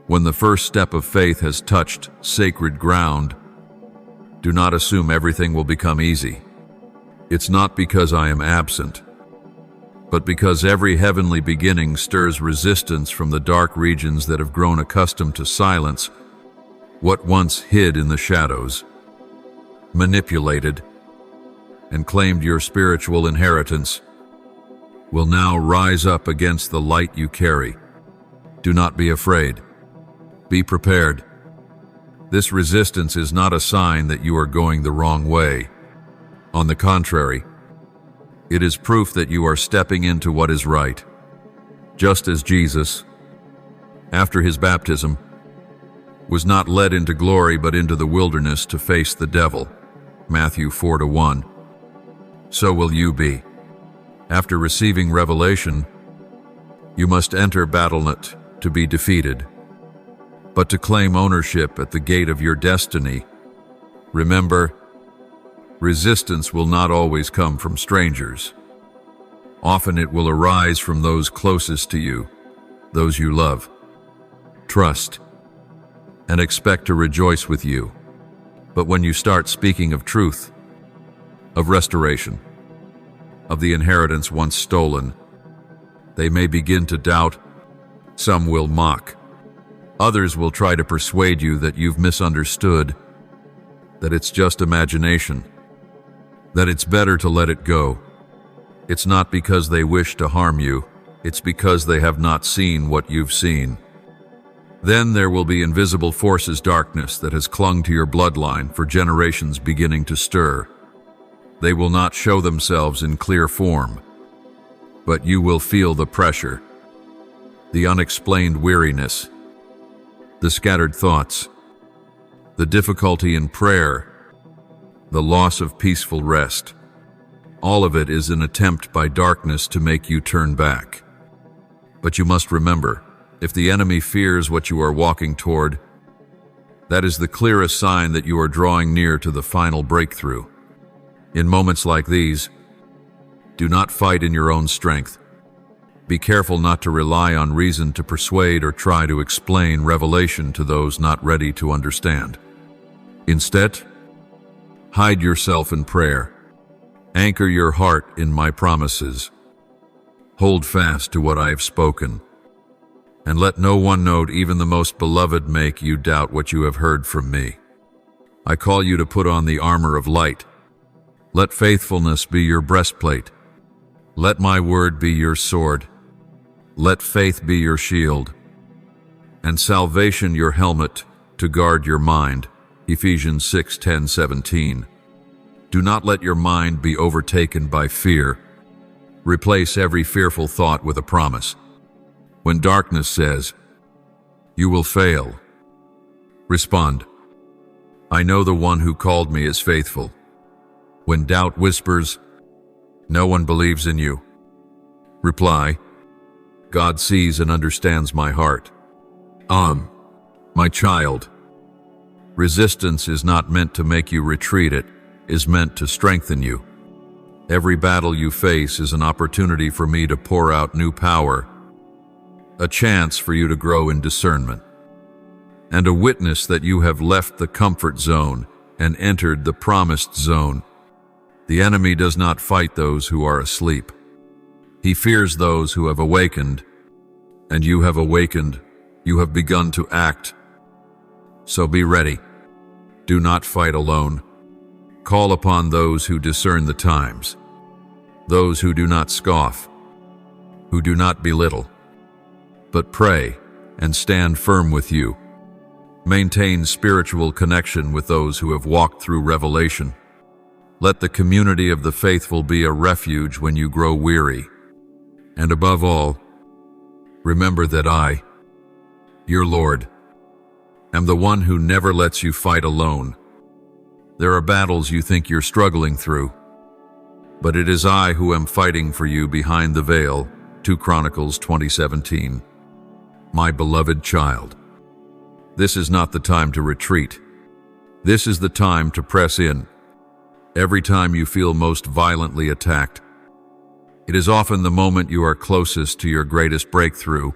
when the first step of faith has touched sacred ground, do not assume everything will become easy. It's not because I am absent, but because every heavenly beginning stirs resistance from the dark regions that have grown accustomed to silence what once hid in the shadows, manipulated, and claimed your spiritual inheritance, will now rise up against the light you carry. Do not be afraid. Be prepared. This resistance is not a sign that you are going the wrong way. On the contrary, it is proof that you are stepping into what is right. Just as Jesus, after His baptism, was not led into glory but into the wilderness to face the devil, Matthew 4-1, so will you be. After receiving revelation, you must enter battle not to be defeated, but to claim ownership at the gate of your destiny. Remember, resistance will not always come from strangers. Often it will arise from those closest to you, those you love, trust, and expect to rejoice with you. But when you start speaking of truth, of restoration, of the inheritance once stolen, they may begin to doubt. Some will mock. Others will try to persuade you that you've misunderstood, that it's just imagination, that it's better to let it go. It's not because they wish to harm you, it's because they have not seen what you've seen. Then there will be invisible forces, darkness that has clung to your bloodline for generations beginning to stir. They will not show themselves in clear form, but you will feel the pressure, the unexplained weariness, the scattered thoughts, the difficulty in prayer, the loss of peaceful rest. All of it is an attempt by darkness to make you turn back. But you must remember, if the enemy fears what you are walking toward, That is the clearest sign that you are drawing near to the final breakthrough. In moments like these, do not fight in your own strength. Be careful not to rely on reason to persuade or try to explain revelation to those not ready to understand. Instead, hide yourself in prayer. Anchor your heart in my promises. Hold fast to what I have spoken. And let no one, not even the most beloved, make you doubt what you have heard from me. I call you to put on the armor of light. Let faithfulness be your breastplate. Let my word be your sword. Let faith be your shield, and salvation your helmet to guard your mind. Ephesians 6:10-17. Do not let your mind be overtaken by fear. Replace every fearful thought with a promise. When darkness says, "You will fail," respond, "I know the one who called me is faithful." When doubt whispers, "No one believes in you," reply, "God sees and understands my heart." My child, resistance is not meant to make you retreat, it is meant to strengthen you. Every battle you face is an opportunity for me to pour out new power, a chance for you to grow in discernment, and a witness that you have left the comfort zone and entered the promised zone. The enemy does not fight those who are asleep. He fears those who have awakened, and you have awakened. You have begun to act. So be ready. Do not fight alone. Call upon those who discern the times, those who do not scoff, who do not belittle, but pray and stand firm with you. Maintain spiritual connection with those who have walked through revelation. Let the community of the faithful be a refuge when you grow weary. And above all, remember that I, your Lord, am the one who never lets you fight alone. There are battles you think you're struggling through, but it is I who am fighting for you behind the veil. 2 Chronicles 20:17. My beloved child, this is not the time to retreat. This is the time to press in. Every time you feel most violently attacked, it is often the moment you are closest to your greatest breakthrough.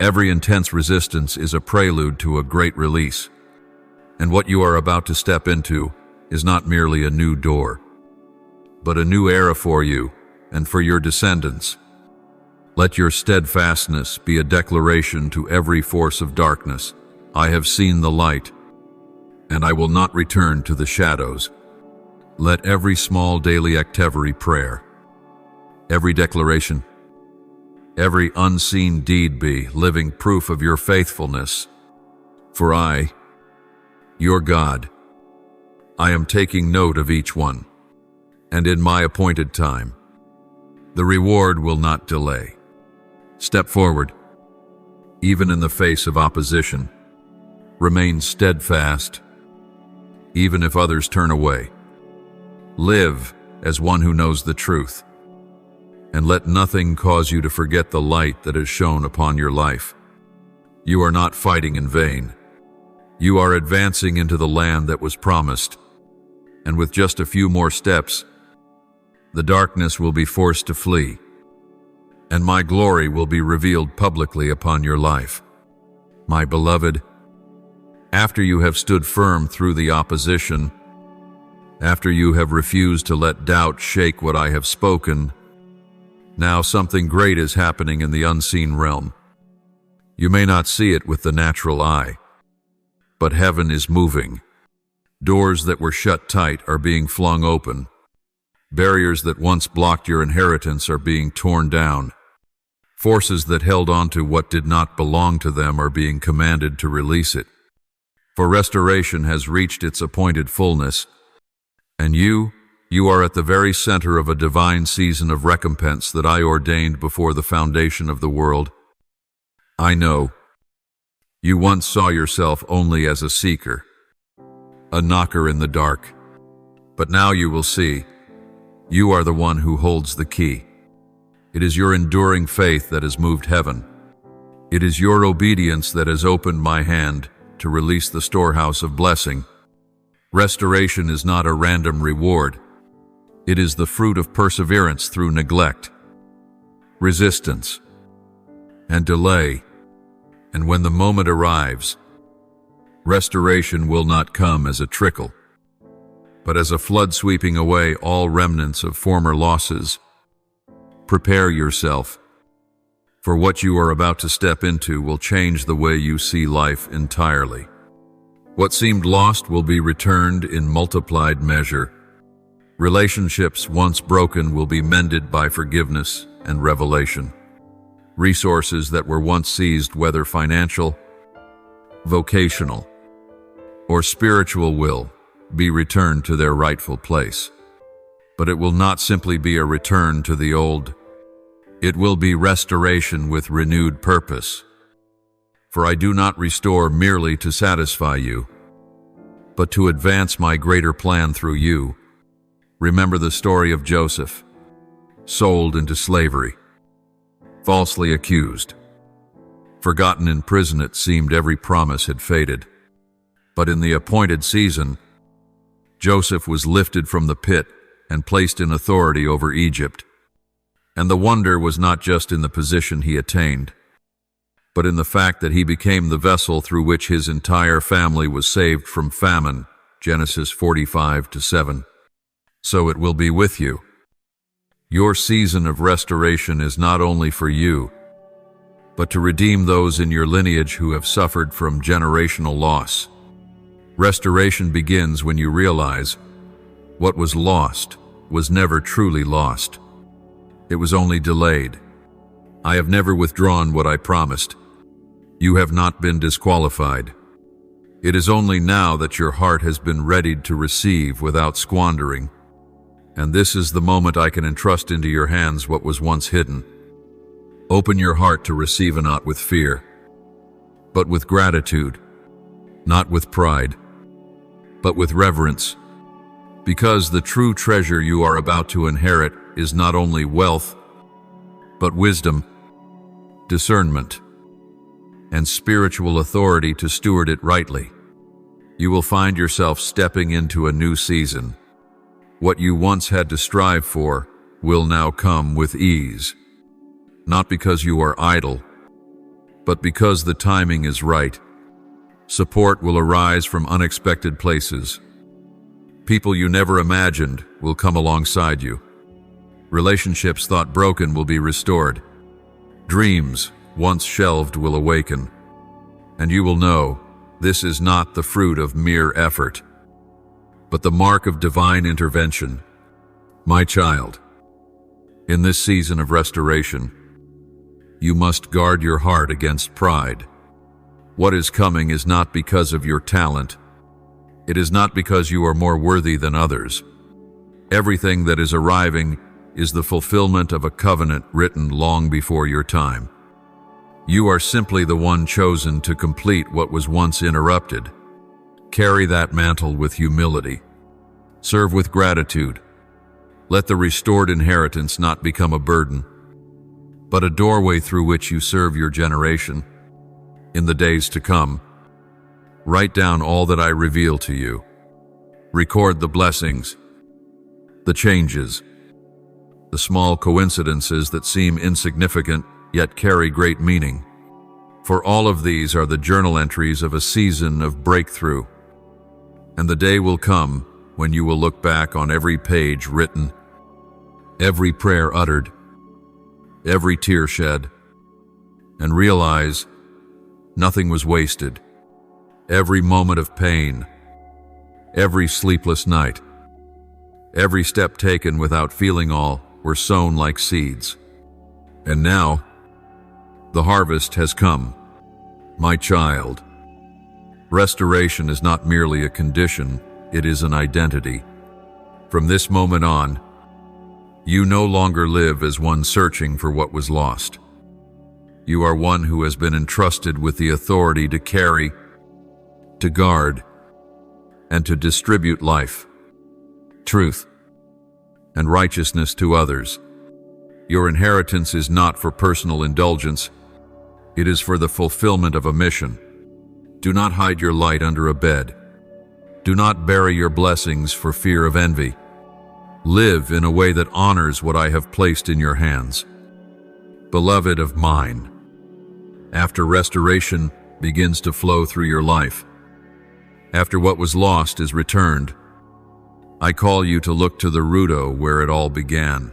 Every intense resistance is a prelude to a great release. And what you are about to step into is not merely a new door, but a new era for you and for your descendants. Let your steadfastness be a declaration to every force of darkness. I have seen the light, and I will not return to the shadows. Let every small daily activity prayer, every declaration, every unseen deed be living proof of your faithfulness. For I, your God, I am taking note of each one, and in my appointed time, the reward will not delay. Step forward, even in the face of opposition. Remain steadfast, even if others turn away. Live as one who knows the truth, and let nothing cause you to forget the light that has shone upon your life. You are not fighting in vain. You are advancing into the land that was promised, and with just a few more steps, the darkness will be forced to flee, and my glory will be revealed publicly upon your life. My beloved, after you have stood firm through the opposition, after you have refused to let doubt shake what I have spoken, now something great is happening in the unseen realm. You may not see it with the natural eye, but heaven is moving. Doors that were shut tight are being flung open. Barriers that once blocked your inheritance are being torn down. Forces that held on to what did not belong to them are being commanded to release it. For restoration has reached its appointed fullness, and you are at the very center of a divine season of recompense that I ordained before the foundation of the world. I know you once saw yourself only as a seeker, a knocker in the dark, but now you will see you are the one who holds the key. It is your enduring faith that has moved heaven. It is your obedience that has opened my hand to release the storehouse of blessing. Restoration is not a random reward. It is the fruit of perseverance through neglect, resistance, and delay. And when the moment arrives, restoration will not come as a trickle, but as a flood sweeping away all remnants of former losses. Prepare yourself, for what you are about to step into will change the way you see life entirely. What seemed lost will be returned in multiplied measure. Relationships once broken will be mended by forgiveness and revelation. Resources that were once seized, whether financial, vocational, or spiritual, will be returned to their rightful place. But it will not simply be a return to the old. It will be restoration with renewed purpose. For I do not restore merely to satisfy you, but to advance my greater plan through you. Remember the story of Joseph, sold into slavery, falsely accused. Forgotten in prison, it seemed every promise had faded. But in the appointed season, Joseph was lifted from the pit and placed in authority over Egypt. And the wonder was not just in the position he attained, but in the fact that he became the vessel through which his entire family was saved from famine. Genesis 45:7. So it will be with you. Your season of restoration is not only for you, but to redeem those in your lineage who have suffered from generational loss. Restoration begins when you realize what was lost was never truly lost. It was only delayed. I have never withdrawn what I promised. You have not been disqualified. It is only now that your heart has been readied to receive without squandering. And this is the moment I can entrust into your hands what was once hidden. Open your heart to receive, and not with fear, but with gratitude, not with pride, but with reverence. Because the true treasure you are about to inherit is not only wealth, but wisdom, discernment, and spiritual authority to steward it rightly. You will find yourself stepping into a new season. What you once had to strive for will now come with ease, not because you are idle, but because the timing is right. Support will arise from unexpected places. People you never imagined will come alongside you. Relationships thought broken will be restored. Dreams once shelved will awaken. And you will know this is not the fruit of mere effort, but the mark of divine intervention. My child, in this season of restoration, you must guard your heart against pride. What is coming is not because of your talent. It is not because you are more worthy than others. Everything that is arriving is the fulfillment of a covenant written long before your time. You are simply the one chosen to complete what was once interrupted. Carry that mantle with humility. Serve with gratitude. Let the restored inheritance not become a burden, but a doorway through which you serve your generation. In the days to come, write down all that I reveal to you. Record the blessings, the changes, the small coincidences that seem insignificant yet carry great meaning. For all of these are the journal entries of a season of breakthrough. And the day will come when you will look back on every page written, every prayer uttered, every tear shed, and realize nothing was wasted. Every moment of pain, every sleepless night, every step taken without feeling all were sown like seeds. And now, the harvest has come. My child, restoration is not merely a condition, it is an identity. From this moment on, you no longer live as one searching for what was lost. You are one who has been entrusted with the authority to carry, to guard, and to distribute life, truth, and righteousness to others. Your inheritance is not for personal indulgence, it is for the fulfillment of a mission. Do not hide your light under a bed. Do not bury your blessings for fear of envy. Live in a way that honors what I have placed in your hands. Beloved of mine, after restoration begins to flow through your life, after what was lost is returned, I call you to look to the root where it all began.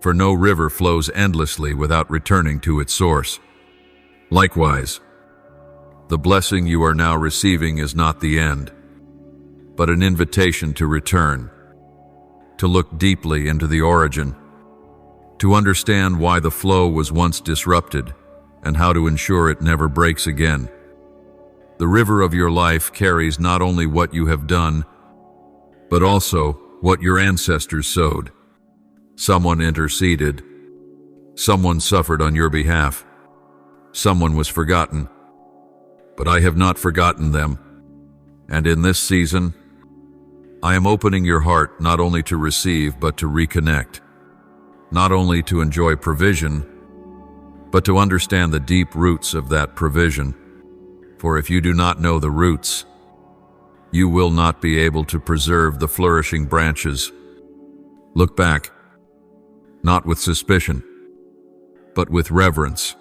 For no river flows endlessly without returning to its source. Likewise, the blessing you are now receiving is not the end, but an invitation to return, to look deeply into the origin, to understand why the flow was once disrupted and how to ensure it never breaks again. The river of your life carries not only what you have done, but also what your ancestors sowed. Someone interceded. Someone suffered on your behalf. Someone was forgotten. But I have not forgotten them. And in this season, I am opening your heart not only to receive, but to reconnect. Not only to enjoy provision, but to understand the deep roots of that provision. For if you do not know the roots, you will not be able to preserve the flourishing branches. Look back, not with suspicion, but with reverence.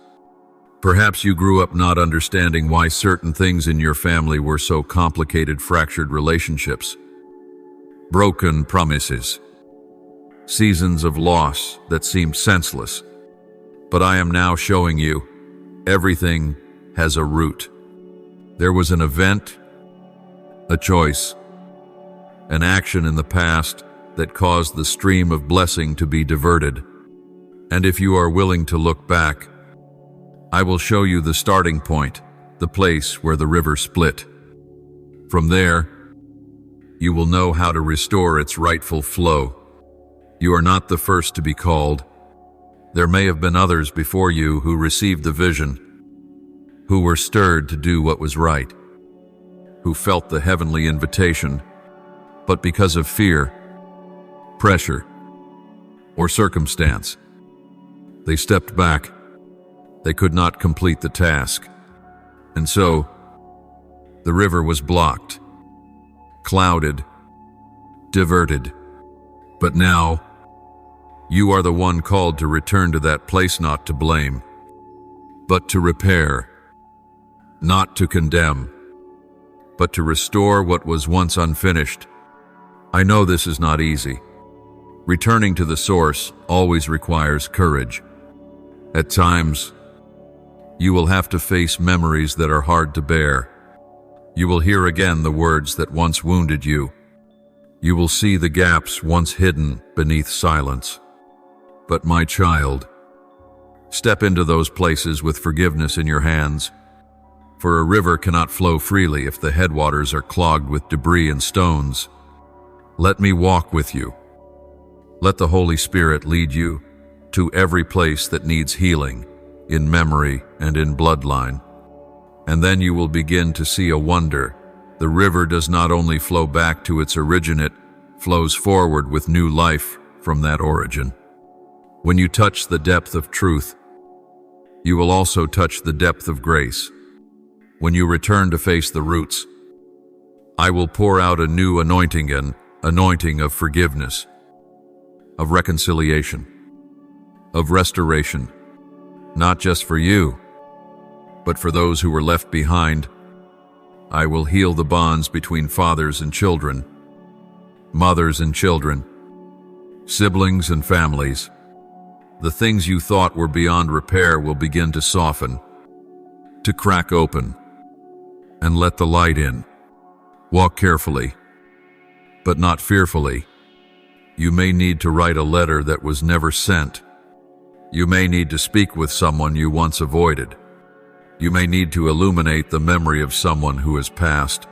Perhaps you grew up not understanding why certain things in your family were so complicated, fractured relationships, broken promises, seasons of loss that seemed senseless. But I am now showing you, everything has a root. There was an event, a choice, an action in the past that caused the stream of blessing to be diverted. And if you are willing to look back, I will show you the starting point, the place where the river split. From there, you will know how to restore its rightful flow. You are not the first to be called. There may have been others before you who received the vision, who were stirred to do what was right, who felt the heavenly invitation, but because of fear, pressure, or circumstance, they stepped back. They could not complete the task. And so, the river was blocked, clouded, diverted. But now, you are the one called to return to that place, not to blame, but to repair, not to condemn, but to restore what was once unfinished. I know this is not easy. Returning to the source always requires courage. At times, you will have to face memories that are hard to bear. You will hear again the words that once wounded you. You will see the gaps once hidden beneath silence. But my child, step into those places with forgiveness in your hands. For a river cannot flow freely if the headwaters are clogged with debris and stones. Let me walk with you. Let the Holy Spirit lead you to every place that needs healing, in memory and in bloodline. And then you will begin to see a wonder. The river does not only flow back to its origin, it flows forward with new life from that origin. When you touch the depth of truth, you will also touch the depth of grace. When you return to face the roots, I will pour out a new anointing, an anointing of forgiveness, of reconciliation, of restoration, not just for you, but for those who were left behind. I will heal the bonds between fathers and children, mothers and children, siblings and families. The things you thought were beyond repair will begin to soften, to crack open, and let the light in. Walk carefully, but not fearfully. You may need to write a letter that was never sent. You may need to speak with someone you once avoided. You may need to illuminate the memory of someone who has passed,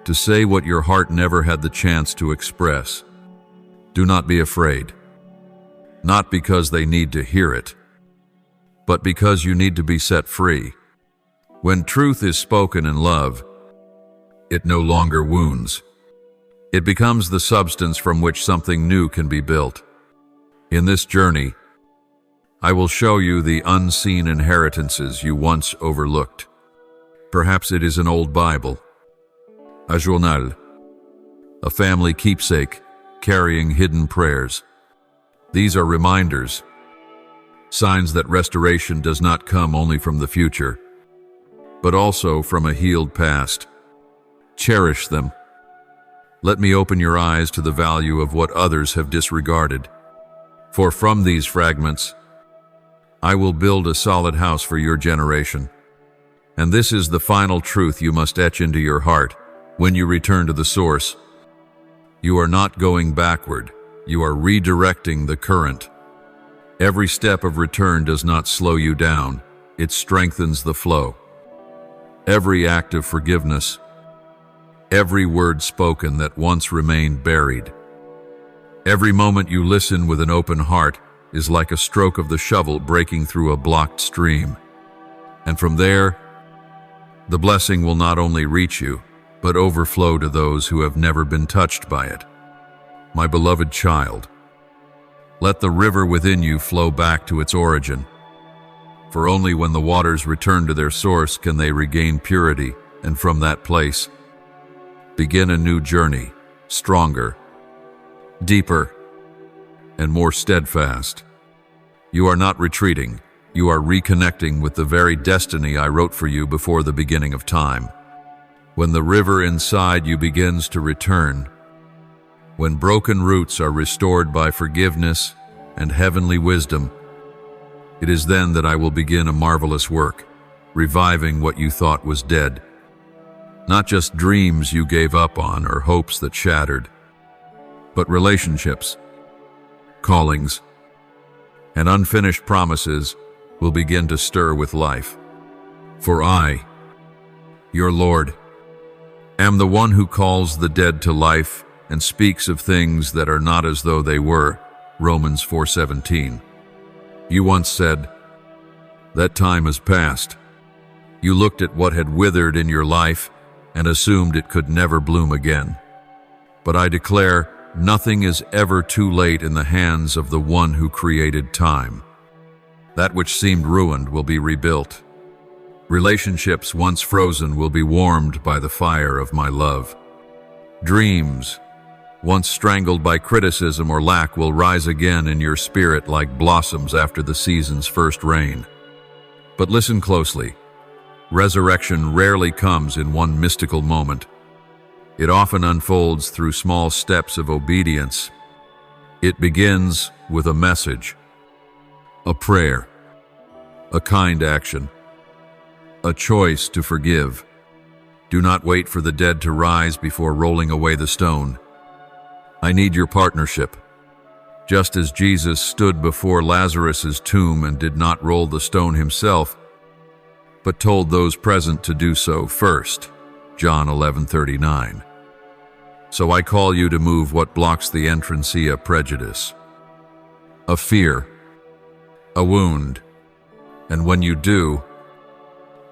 to say what your heart never had the chance to express. Do not be afraid, not because they need to hear it, but because you need to be set free. When truth is spoken in love, it no longer wounds. It becomes the substance from which something new can be built. In this journey, I will show you the unseen inheritances you once overlooked. Perhaps it is an old Bible, a journal, a family keepsake carrying hidden prayers. These are reminders, signs that restoration does not come only from the future, but also from a healed past. Cherish them. Let me open your eyes to the value of what others have disregarded. For from these fragments, I will build a solid house for your generation. And this is the final truth you must etch into your heart when you return to the source. You are not going backward, you are redirecting the current. Every step of return does not slow you down, it strengthens the flow. Every act of forgiveness, every word spoken that once remained buried, every moment you listen with an open heart is like a stroke of the shovel breaking through a blocked stream. And from there, the blessing will not only reach you, but overflow to those who have never been touched by it. My beloved child, let the river within you flow back to its origin. For only when the waters return to their source can they regain purity, and from that place, begin a new journey, stronger, deeper, and more steadfast. You are not retreating, you are reconnecting with the very destiny I wrote for you before the beginning of time. When the river inside you begins to return, when broken roots are restored by forgiveness and heavenly wisdom, it is then that I will begin a marvelous work, reviving what you thought was dead. Not just dreams you gave up on or hopes that shattered, but relationships, callings, and unfinished promises will begin to stir with life. For I, your Lord, am the one who calls the dead to life and speaks of things that are not as though they were. Romans 4:17. You once said, "That time has passed." You looked at what had withered in your life and assumed it could never bloom again. But I declare, nothing is ever too late in the hands of the one who created time. That which seemed ruined will be rebuilt. Relationships once frozen will be warmed by the fire of my love. Dreams, once strangled by criticism or lack, will rise again in your spirit like blossoms after the season's first rain. But listen closely. Resurrection rarely comes in one mystical moment. It often unfolds through small steps of obedience. It begins with a message, a prayer, a kind action, a choice to forgive. Do not wait for the dead to rise before rolling away the stone. I need your partnership. Just as Jesus stood before Lazarus's tomb and did not roll the stone himself, but told those present to do so first. John 11:39. So I call you to move what blocks the entrance, a prejudice, a fear, a wound, and when you do,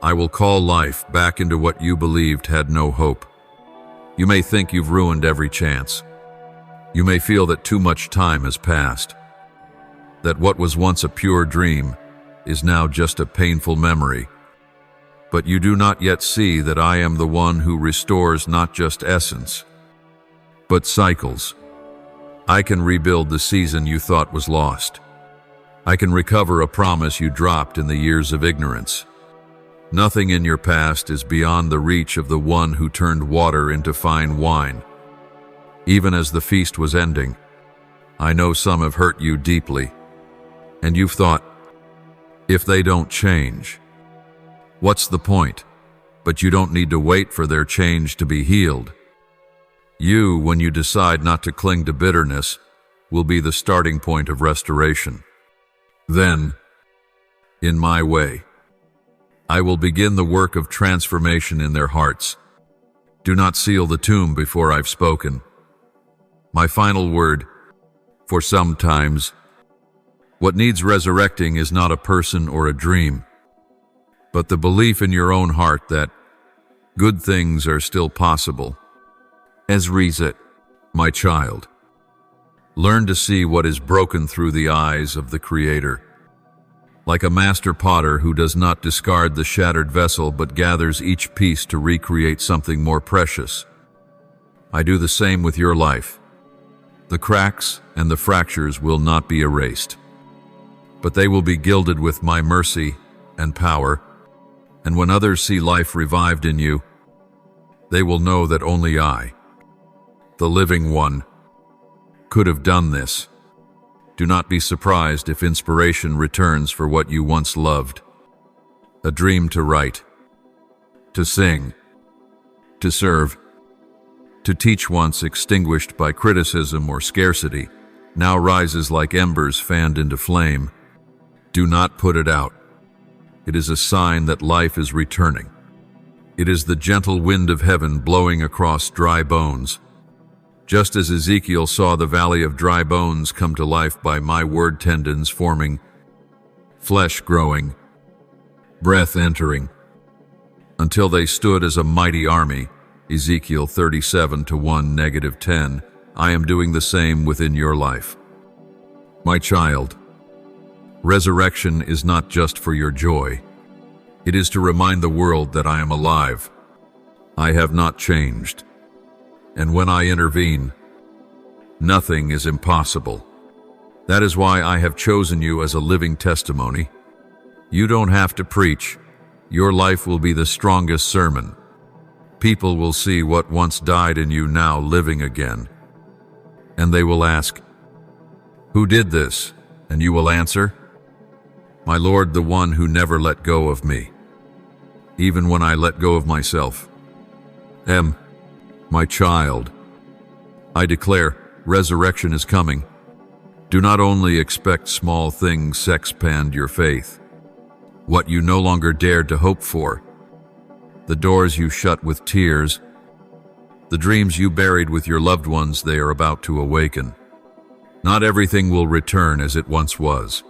I will call life back into what you believed had no hope. You may think you've ruined every chance. You may feel that too much time has passed, that what was once a pure dream is now just a painful memory. But you do not yet see that I am the one who restores not just essence, but cycles. I can rebuild the season you thought was lost. I can recover a promise you dropped in the years of ignorance. Nothing in your past is beyond the reach of the one who turned water into fine wine. Even as the feast was ending, I know some have hurt you deeply, and you've thought, if they don't change, what's the point? But you don't need to wait for their change to be healed. You, when you decide not to cling to bitterness, will be the starting point of restoration. Then, in my way, I will begin the work of transformation in their hearts. Do not seal the tomb before I've spoken. My final word, for sometimes, what needs resurrecting is not a person or a dream, but the belief in your own heart that good things are still possible. As reset, my child, learn to see what is broken through the eyes of the Creator. like a master potter who does not discard the shattered vessel but gathers each piece to recreate something more precious. I do the same with your life. The cracks and the fractures will not be erased, but they will be gilded with my mercy and power, and when others see life revived in you, they will know that only I, the living one, could have done this. Do not be surprised if inspiration returns for what you once loved. A dream to write, to sing, to serve, to teach once extinguished by criticism or scarcity, now rises like embers fanned into flame. Do not put it out. It is a sign that life is returning. It is the gentle wind of heaven blowing across dry bones. Just as Ezekiel saw the valley of dry bones come to life by my word tendons forming, flesh growing, breath entering, until they stood as a mighty army, Ezekiel 37:1-10, I am doing the same within your life. My child, resurrection is not just for your joy. It is to remind the world that I am alive. I have not changed. And when I intervene, nothing is impossible. That is why I have chosen you as a living testimony. You don't have to preach. Your life will be the strongest sermon. People will see what once died in you now living again. And they will ask, "Who did this?" And you will answer, "My Lord, the one who never let go of me, even when I let go of myself." My child, I declare, resurrection is coming. Do not only expect small things expand your faith. What you no longer dared to hope for, the doors you shut with tears, the dreams you buried with your loved ones, they are about to awaken. Not everything will return as it once was,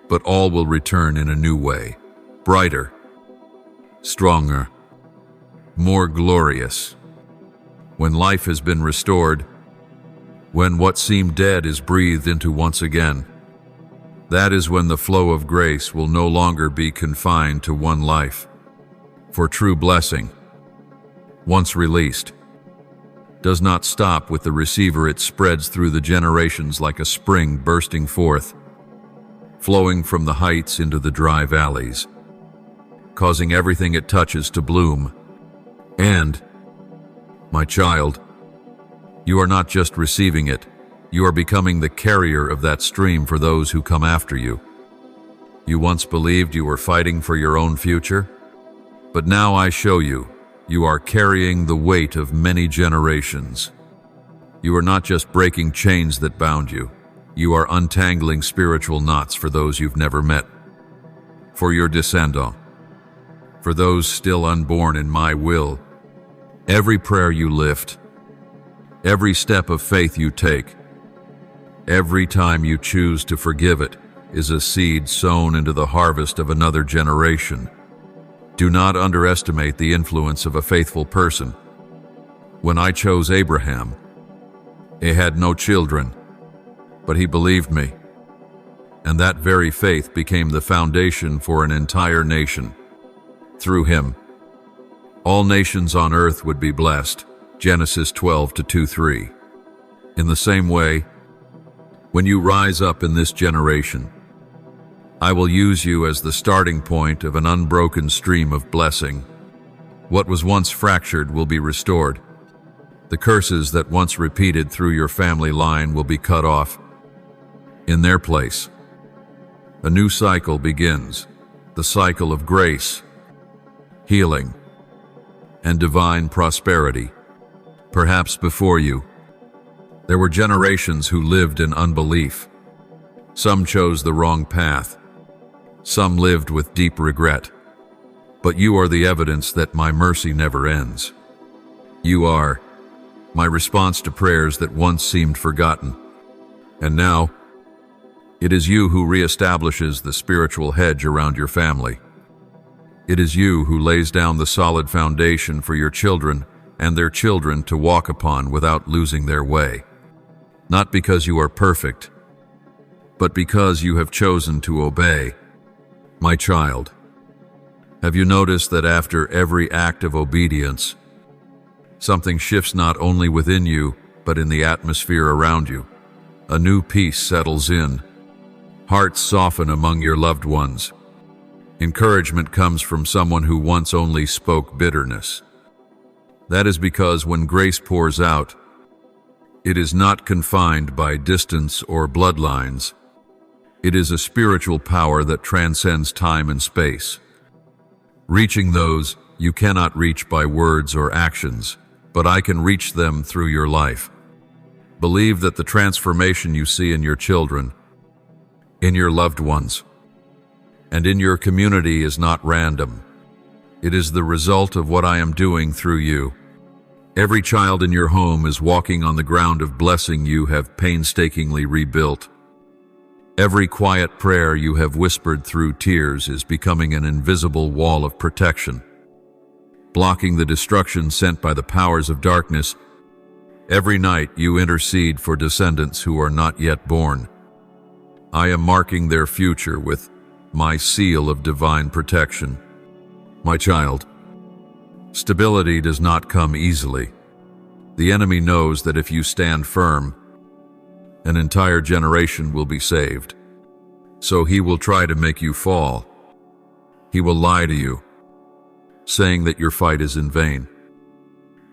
but all will return in a new way, brighter, stronger, more glorious. When life has been restored, when what seemed dead is breathed into once again, that is when the flow of grace will no longer be confined to one life. For true blessing, once released, does not stop with the receiver. It spreads through the generations like a spring bursting forth, flowing from the heights into the dry valleys, causing everything it touches to bloom. And, my child, you are not just receiving it, you are becoming the carrier of that stream for those who come after you. You once believed you were fighting for your own future, but now I show you, you are carrying the weight of many generations. You are not just breaking chains that bound you, you are untangling spiritual knots for those you've never met, for your descendants, for those still unborn in my will. Every prayer you lift, every step of faith you take, every time you choose to forgive it, is a seed sown into the harvest of another generation. Do not underestimate the influence of a faithful person. When I chose Abraham, he had no children, but he believed me, and that very faith became the foundation for an entire nation. Through him, all nations on earth would be blessed. Genesis 12:2-3. In the same way, when you rise up in this generation, I will use you as the starting point of an unbroken stream of blessing. What was once fractured will be restored. The curses that once repeated through your family line will be cut off. In their place, a new cycle begins, the cycle of grace, healing, and divine prosperity. Perhaps before you, there were generations who lived in unbelief. Some chose the wrong path. Some lived with deep regret. But you are the evidence that my mercy never ends. You are my response to prayers that once seemed forgotten. And now, it is you who reestablishes the spiritual hedge around your family. It is you who lays down the solid foundation for your children and their children to walk upon without losing their way. Not because you are perfect, but because you have chosen to obey. My child, have you noticed that after every act of obedience, something shifts not only within you, but in the atmosphere around you? A new peace settles in. Hearts soften among your loved ones. Encouragement comes from someone who once only spoke bitterness. That is because when grace pours out, it is not confined by distance or bloodlines. It is a spiritual power that transcends time and space, reaching those you cannot reach by words or actions, but I can reach them through your life. Believe that the transformation you see in your children, in your loved ones, and in your community is not random. It is the result of what I am doing through you. Every child in your home is walking on the ground of blessing you have painstakingly rebuilt. Every quiet prayer you have whispered through tears is becoming an invisible wall of protection, blocking the destruction sent by the powers of darkness. Every night you intercede for descendants who are not yet born. I am marking their future with my seal of divine protection. My child, stability does not come easily. The enemy knows that if you stand firm, an entire generation will be saved. So he will try to make you fall. He will lie to you, saying that your fight is in vain,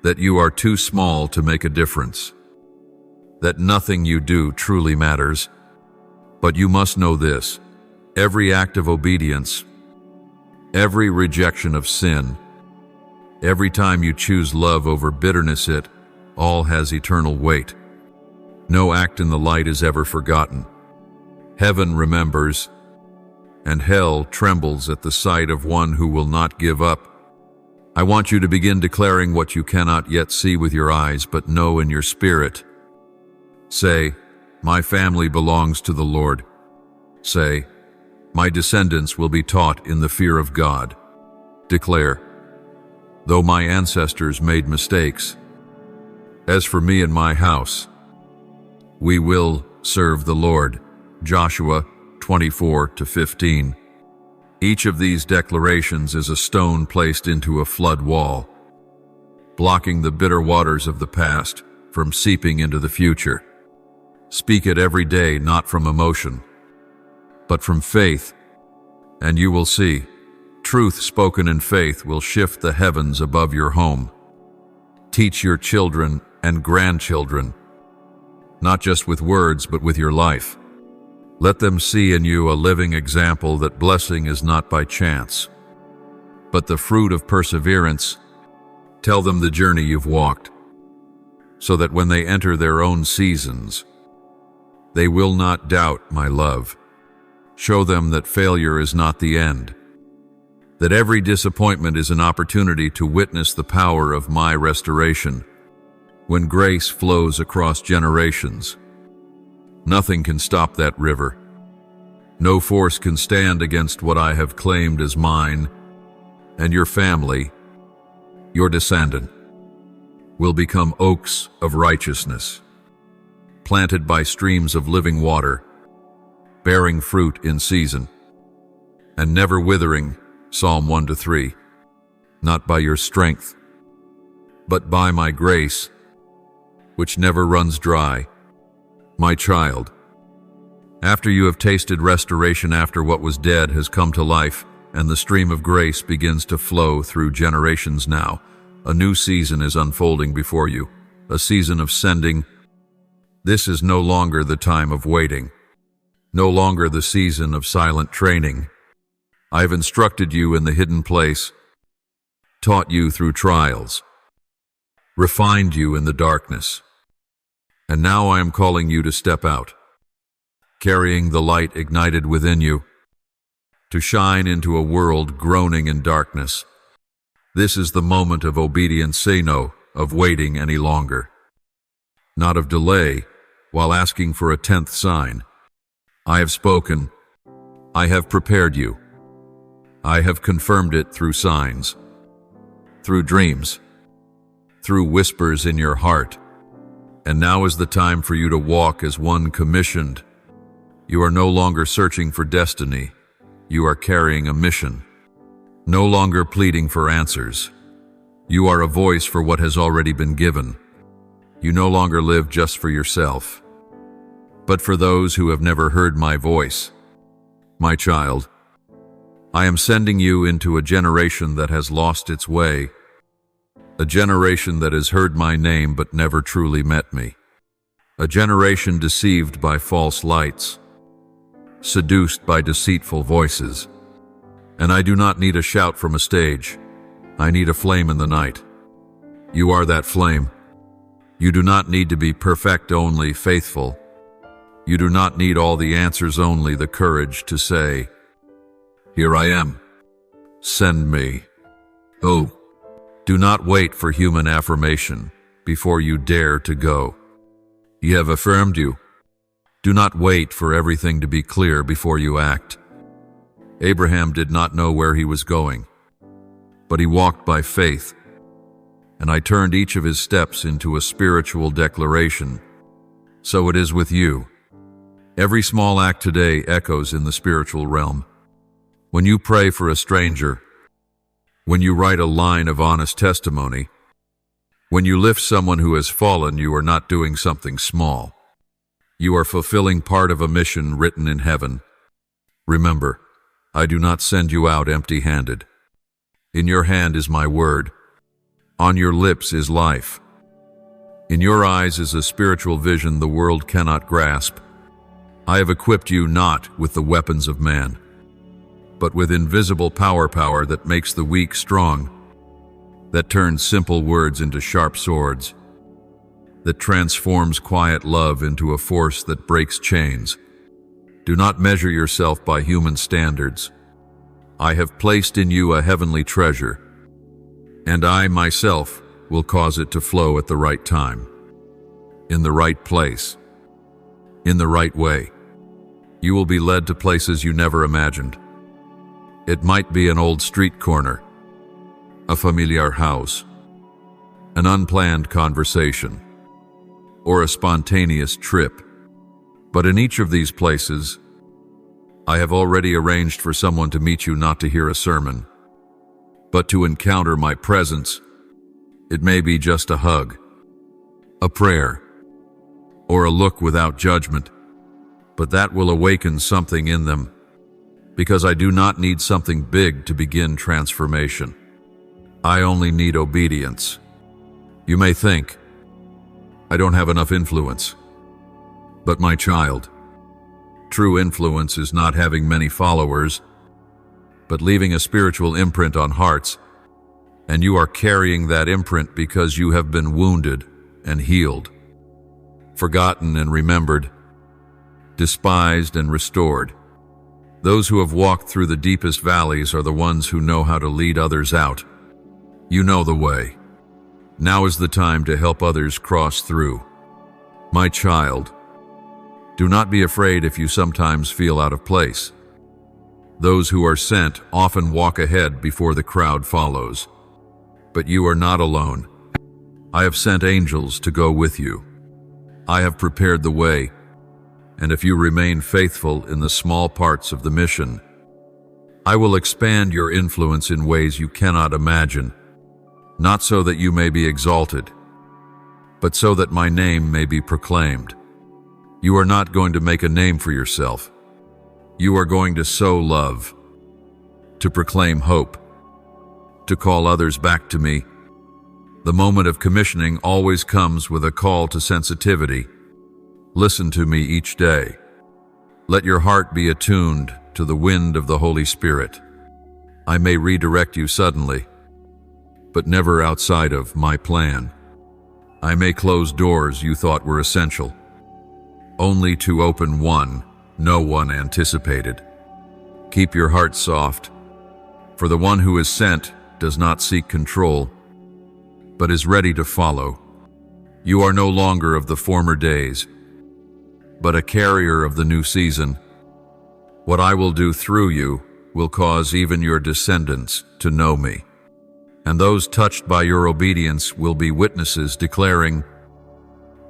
that you are too small to make a difference, that nothing you do truly matters. But you must know this: every act of obedience, every rejection of sin, every time you choose love over bitterness, it all has eternal weight. No act in the light is ever forgotten. Heaven remembers, and hell trembles at the sight of one who will not give up. I want you to begin declaring what you cannot yet see with your eyes, but know in your spirit. Say, my family belongs to the Lord. Say, my descendants will be taught in the fear of God. Declare, though my ancestors made mistakes, as for me and my house, we will serve the Lord. Joshua 24-15. Each of these declarations is a stone placed into a flood wall, blocking the bitter waters of the past from seeping into the future. Speak it every day, not from emotion, but from faith, and you will see. Truth spoken in faith will shift the heavens above your home. Teach your children and grandchildren, not just with words, but with your life. Let them see in you a living example that blessing is not by chance, but the fruit of perseverance. Tell them the journey you've walked, so that when they enter their own seasons, they will not doubt my love. Show them that failure is not the end, that every disappointment is an opportunity to witness the power of my restoration. When grace flows across generations, nothing can stop that river. No force can stand against what I have claimed as mine, and your family, your descendant, will become oaks of righteousness, planted by streams of living water, bearing fruit in season, and never withering. Psalm 1-3. Not by your strength, but by my grace, which never runs dry. My child, after you have tasted restoration, after what was dead has come to life, and the stream of grace begins to flow through generations now, a new season is unfolding before you, a season of sending. This is no longer the time of waiting, no longer the season of silent training. I have instructed you in the hidden place, taught you through trials, refined you in the darkness. And now I am calling you to step out, carrying the light ignited within you, to shine into a world groaning in darkness. This is the moment of obedience. Say no of waiting any longer, not of delay while asking for a 10th sign. I have spoken. I have prepared you. I have confirmed it through signs, through dreams, through whispers in your heart. And now is the time for you to walk as one commissioned. You are no longer searching for destiny. you are carrying a mission, no longer pleading for answers. You are a voice for what has already been given. You no longer live just for yourself, but for those who have never heard my voice. My child, I am sending you into a generation that has lost its way, a generation that has heard my name but never truly met me, a generation deceived by false lights, seduced by deceitful voices. And I do not need a shout from a stage. I need a flame in the night. You are that flame. You do not need to be perfect, only faithful. You do not need all the answers, only the courage to say, "Here I am. Send me." Oh, do not wait for human affirmation before you dare to go. He have affirmed you. Do not wait for everything to be clear before you act. Abraham did not know where he was going, but he walked by faith, and I turned each of his steps into a spiritual declaration. So it is with you. Every small act today echoes in the spiritual realm. When you pray for a stranger, when you write a line of honest testimony, when you lift someone who has fallen, you are not doing something small. You are fulfilling part of a mission written in heaven. Remember, I do not send you out empty-handed. In your hand is my word. On your lips is life. In your eyes is a spiritual vision the world cannot grasp. I have equipped you not with the weapons of man, but with invisible power that makes the weak strong, that turns simple words into sharp swords, that transforms quiet love into a force that breaks chains. Do not measure yourself by human standards. I have placed in you a heavenly treasure, and I myself will cause it to flow at the right time, in the right place, in the right way. You will be led to places you never imagined. It might be an old street corner, a familiar house, an unplanned conversation, or a spontaneous trip. But in each of these places, I have already arranged for someone to meet you, not to hear a sermon, but to encounter my presence. It may be just a hug, a prayer, or a look without judgment, but that will awaken something in them, because I do not need something big to begin transformation. I only need obedience. You may think, I don't have enough influence. But my child, true influence is not having many followers, but leaving a spiritual imprint on hearts, and you are carrying that imprint because you have been wounded and healed, forgotten and remembered, despised and restored. Those who have walked through the deepest valleys are the ones who know how to lead others out. You know the way. Now is the time to help others cross through. My child, do not be afraid if you sometimes feel out of place. Those who are sent often walk ahead before the crowd follows. But you are not alone. I have sent angels to go with you. I have prepared the way, and if you remain faithful in the small parts of the mission, I will expand your influence in ways you cannot imagine, not so that you may be exalted, but so that my name may be proclaimed. You are not going to make a name for yourself. You are going to sow love, to proclaim hope, to call others back to me. The moment of commissioning always comes with a call to sensitivity. Listen to me each day. Let your heart be attuned to the wind of the Holy Spirit. I may redirect you suddenly, but never outside of my plan. I may close doors you thought were essential, only to open one no one anticipated. Keep your heart soft, for the one who is sent does not seek control, but is ready to follow. You are no longer of the former days, but a carrier of the new season. What I will do through you will cause even your descendants to know me, and those touched by your obedience will be witnesses declaring,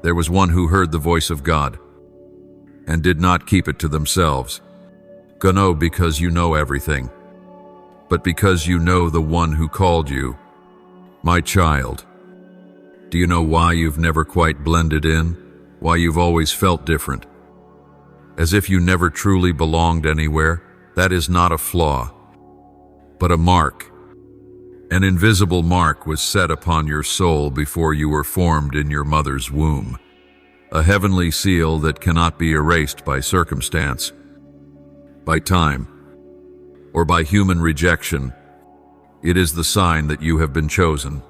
"There was one who heard the voice of God and did not keep it to themselves." Go no because you know everything, but because you know the one who called you. My child, do you know why you've never quite blended in? Why you've always felt different? As if you never truly belonged anywhere? That is not a flaw, but a mark. An invisible mark was set upon your soul before you were formed in your mother's womb. A heavenly seal that cannot be erased by circumstance, by time, or by human rejection. It is the sign that you have been chosen.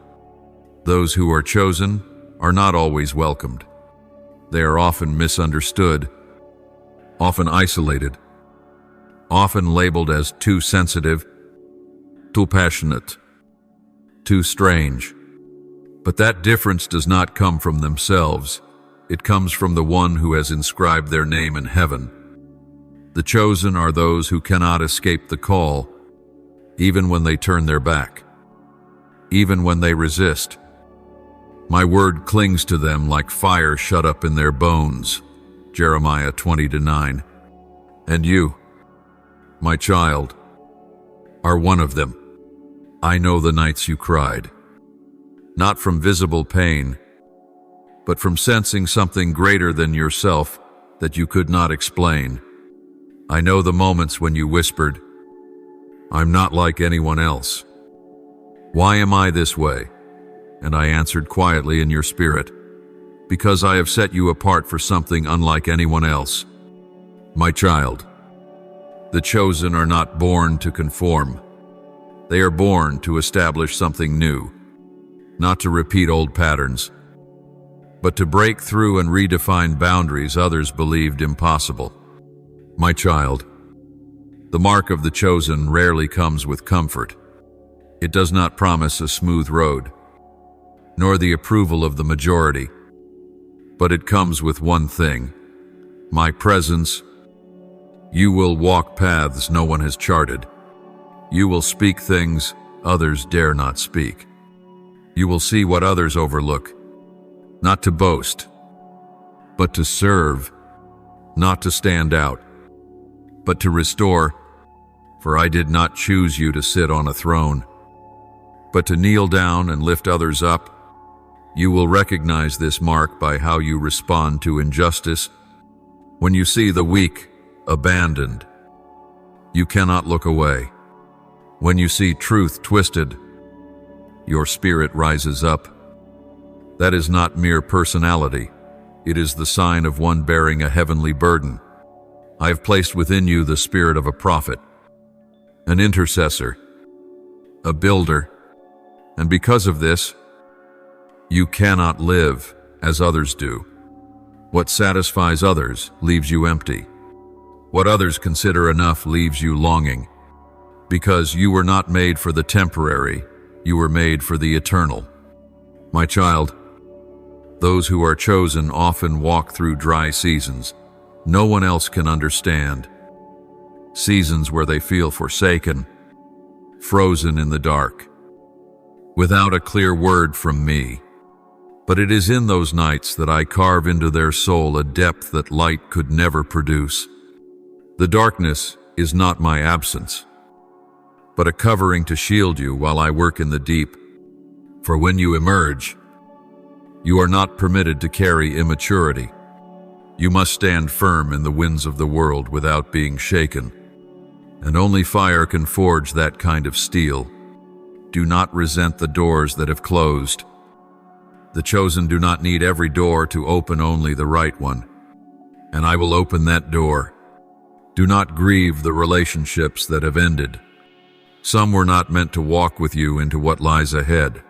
Those who are chosen are not always welcomed. They are often misunderstood, often isolated, often labeled as too sensitive, too passionate, too strange. But that difference does not come from themselves. It comes from the one who has inscribed their name in heaven. The chosen are those who cannot escape the call, even when they turn their back, even when they resist. My word clings to them like fire shut up in their bones. Jeremiah 20:9. And you, my child, are one of them. I know the nights you cried, not from visible pain, but from sensing something greater than yourself that you could not explain. I know the moments when you whispered, I'm not like anyone else. Why am I this way? And I answered quietly in your spirit, because I have set you apart for something unlike anyone else. My child, the chosen are not born to conform. They are born to establish something new, not to repeat old patterns, but to break through and redefine boundaries others believed impossible. My child, the mark of the chosen rarely comes with comfort. It does not promise a smooth road, nor the approval of the majority, but it comes with one thing: my presence. You will walk paths no one has charted. You will speak things others dare not speak. You will see what others overlook, not to boast, but to serve, not to stand out, but to restore. For I did not choose you to sit on a throne, but to kneel down and lift others up. You will recognize this mark by how you respond to injustice. When you see the weak abandoned, you cannot look away. When you see truth twisted, your spirit rises up. That is not mere personality. It is the sign of one bearing a heavenly burden. I have placed within you the spirit of a prophet, an intercessor, a builder, and because of this, you cannot live as others do. What satisfies others leaves you empty. What others consider enough leaves you longing, because you were not made for the temporary, you were made for the eternal. My child, those who are chosen often walk through dry seasons no one else can understand. Seasons where they feel forsaken, frozen in the dark, without a clear word from me. But it is in those nights that I carve into their soul a depth that light could never produce. The darkness is not my absence, but a covering to shield you while I work in the deep. For when you emerge, you are not permitted to carry immaturity. You must stand firm in the winds of the world without being shaken, and only fire can forge that kind of steel. Do not resent the doors that have closed. The chosen do not need every door to open, only the right one, and I will open that door. Do not grieve the relationships that have ended. Some were not meant to walk with you into what lies ahead.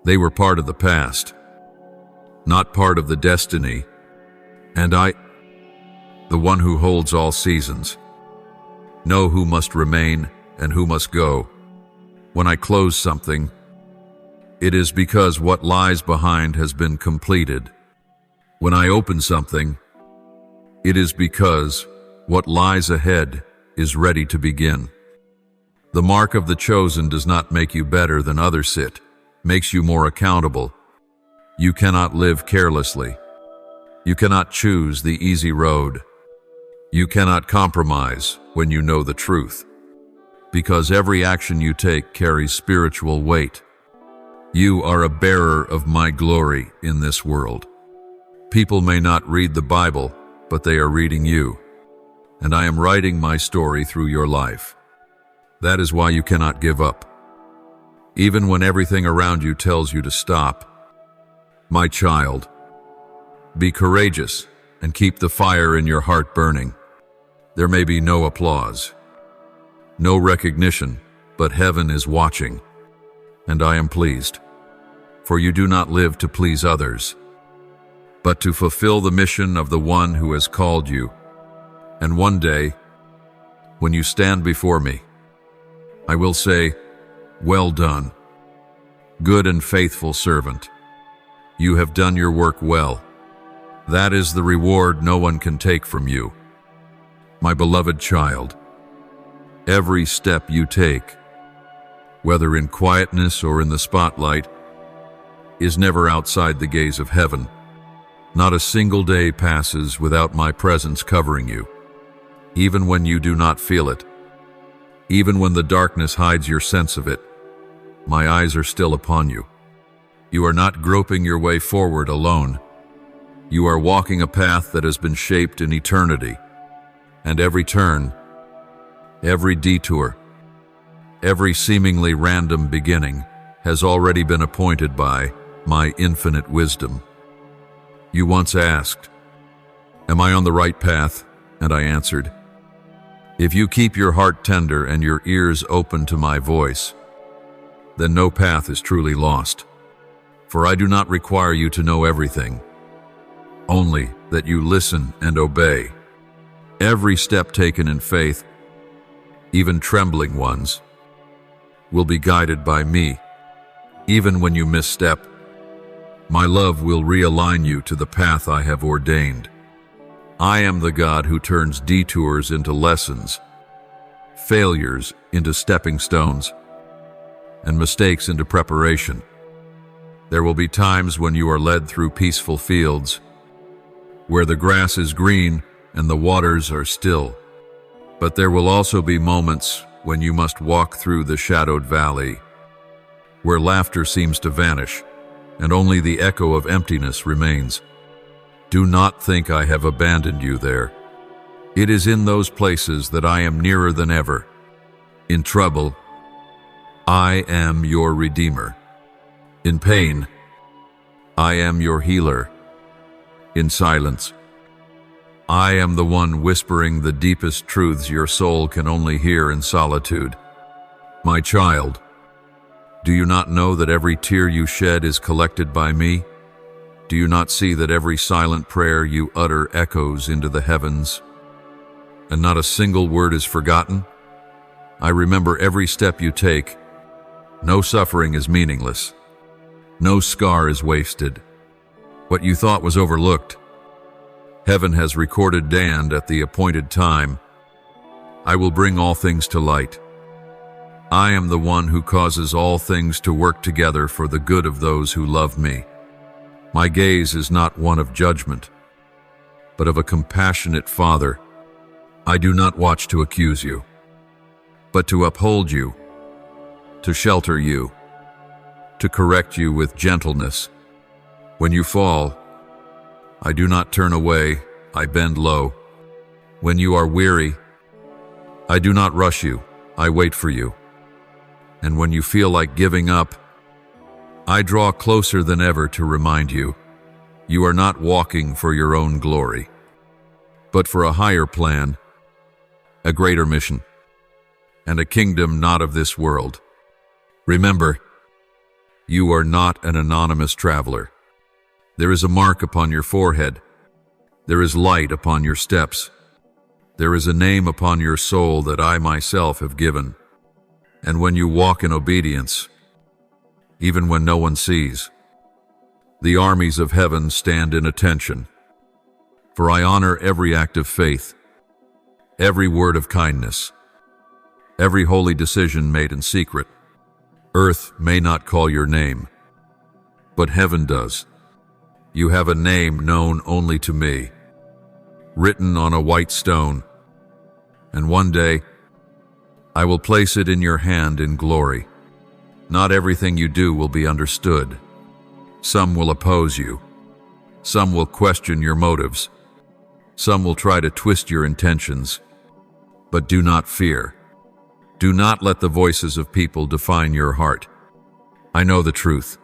They were part of the past, not part of the destiny. And I, the one who holds all seasons, know who must remain and who must go. When I close something, it is because what lies behind has been completed. When I open something, it is because what lies ahead is ready to begin. The mark of the chosen does not make you better than others. It makes you more accountable. You cannot live carelessly. You cannot choose the easy road. You cannot compromise when you know the truth, because every action you take carries spiritual weight. You are a bearer of my glory in this world. People may not read the Bible, but they are reading you, and I am writing my story through your life. That is why you cannot give up, even when everything around you tells you to stop. My child, be courageous and keep the fire in your heart burning. There may be no applause, no recognition, but heaven is watching, and I am pleased. For you do not live to please others, but to fulfill the mission of the one who has called you. And one day, when you stand before me, I will say, "Well done, good and faithful servant. You have done your work well." That is the reward no one can take from you. My beloved child, every step you take, whether in quietness or in the spotlight, is never outside the gaze of heaven. Not a single day passes without my presence covering you, even when you do not feel it. Even when the darkness hides your sense of it, my eyes are still upon you. You are not groping your way forward alone. You are walking a path that has been shaped in eternity, and every turn, every detour, every seemingly random beginning has already been appointed by my infinite wisdom. You once asked, "Am I on the right path?" And I answered, "If you keep your heart tender and your ears open to my voice, then no path is truly lost. For I do not require you to know everything, only that you listen and obey. Every step taken in faith, even trembling ones, will be guided by me. Even when you misstep, my love will realign you to the path I have ordained. I am the God who turns detours into lessons, failures into stepping stones, and mistakes into preparation. There will be times when you are led through peaceful fields, where the grass is green and the waters are still. But there will also be moments when you must walk through the shadowed valley, where laughter seems to vanish and only the echo of emptiness remains. Do not think I have abandoned you there. It is in those places that I am nearer than ever. In trouble, I am your Redeemer. In pain, I am your healer. In silence, I am the one whispering the deepest truths your soul can only hear in solitude. My child, do you not know that every tear you shed is collected by me? Do you not see that every silent prayer you utter echoes into the heavens, and not a single word is forgotten? I remember every step you take. No suffering is meaningless. No scar is wasted. What you thought was overlooked, heaven has recorded and at the appointed time. I will bring all things to light. I am the one who causes all things to work together for the good of those who love me. My gaze is not one of judgment, but of a compassionate Father. I do not watch to accuse you, but to uphold you, to shelter you, to correct you with gentleness. When you fall, I do not turn away, I bend low. When you are weary, I do not rush you, I wait for you. And when you feel like giving up, I draw closer than ever to remind you, you are not walking for your own glory, but for a higher plan, a greater mission, and a kingdom not of this world. Remember, you are not an anonymous traveler. There is a mark upon your forehead. There is light upon your steps. There is a name upon your soul that I myself have given. And when you walk in obedience, even when no one sees, the armies of heaven stand in attention. For I honor every act of faith, every word of kindness, every holy decision made in secret. Earth may not call your name, but heaven does. You have a name known only to me. written on a white stone. And one day, I will place it in your hand in glory. Not everything you do will be understood. Some will oppose you. Some will question your motives. Some will try to twist your intentions. But do not fear. Do not let the voices of people define your heart. I know the truth.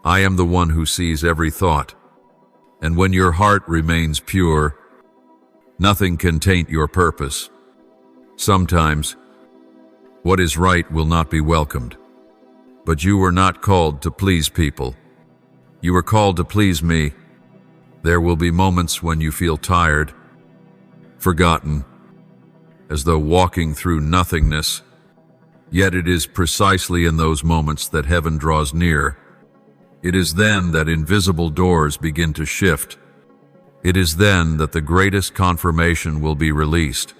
I am the one who sees every thought. And when your heart remains pure, nothing can taint your purpose. Sometimes, what is right will not be welcomed. But you were not called to please people. You were called to please me. There will be moments when you feel tired, forgotten, as though walking through nothingness. Yet it is precisely in those moments that heaven draws near. It is then that invisible doors begin to shift. It is then that the greatest confirmation will be released.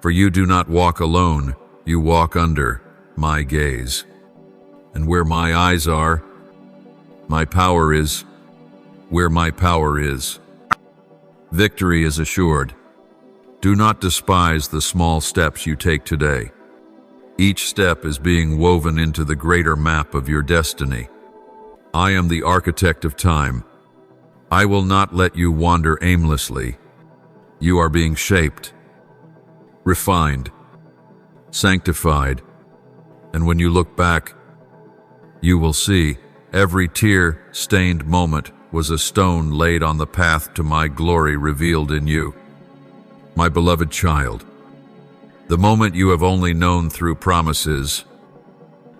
For you do not walk alone, you walk under my gaze. And where my eyes are, my power is. Where my power is, victory is assured. Do not despise the small steps you take today. Each step is being woven into the greater map of your destiny. I am the architect of time. I will not let you wander aimlessly. You are being shaped, refined, sanctified, and when you look back, you will see every tear-stained moment was a stone laid on the path to my glory revealed in you. My beloved child, the moment you have only known through promises,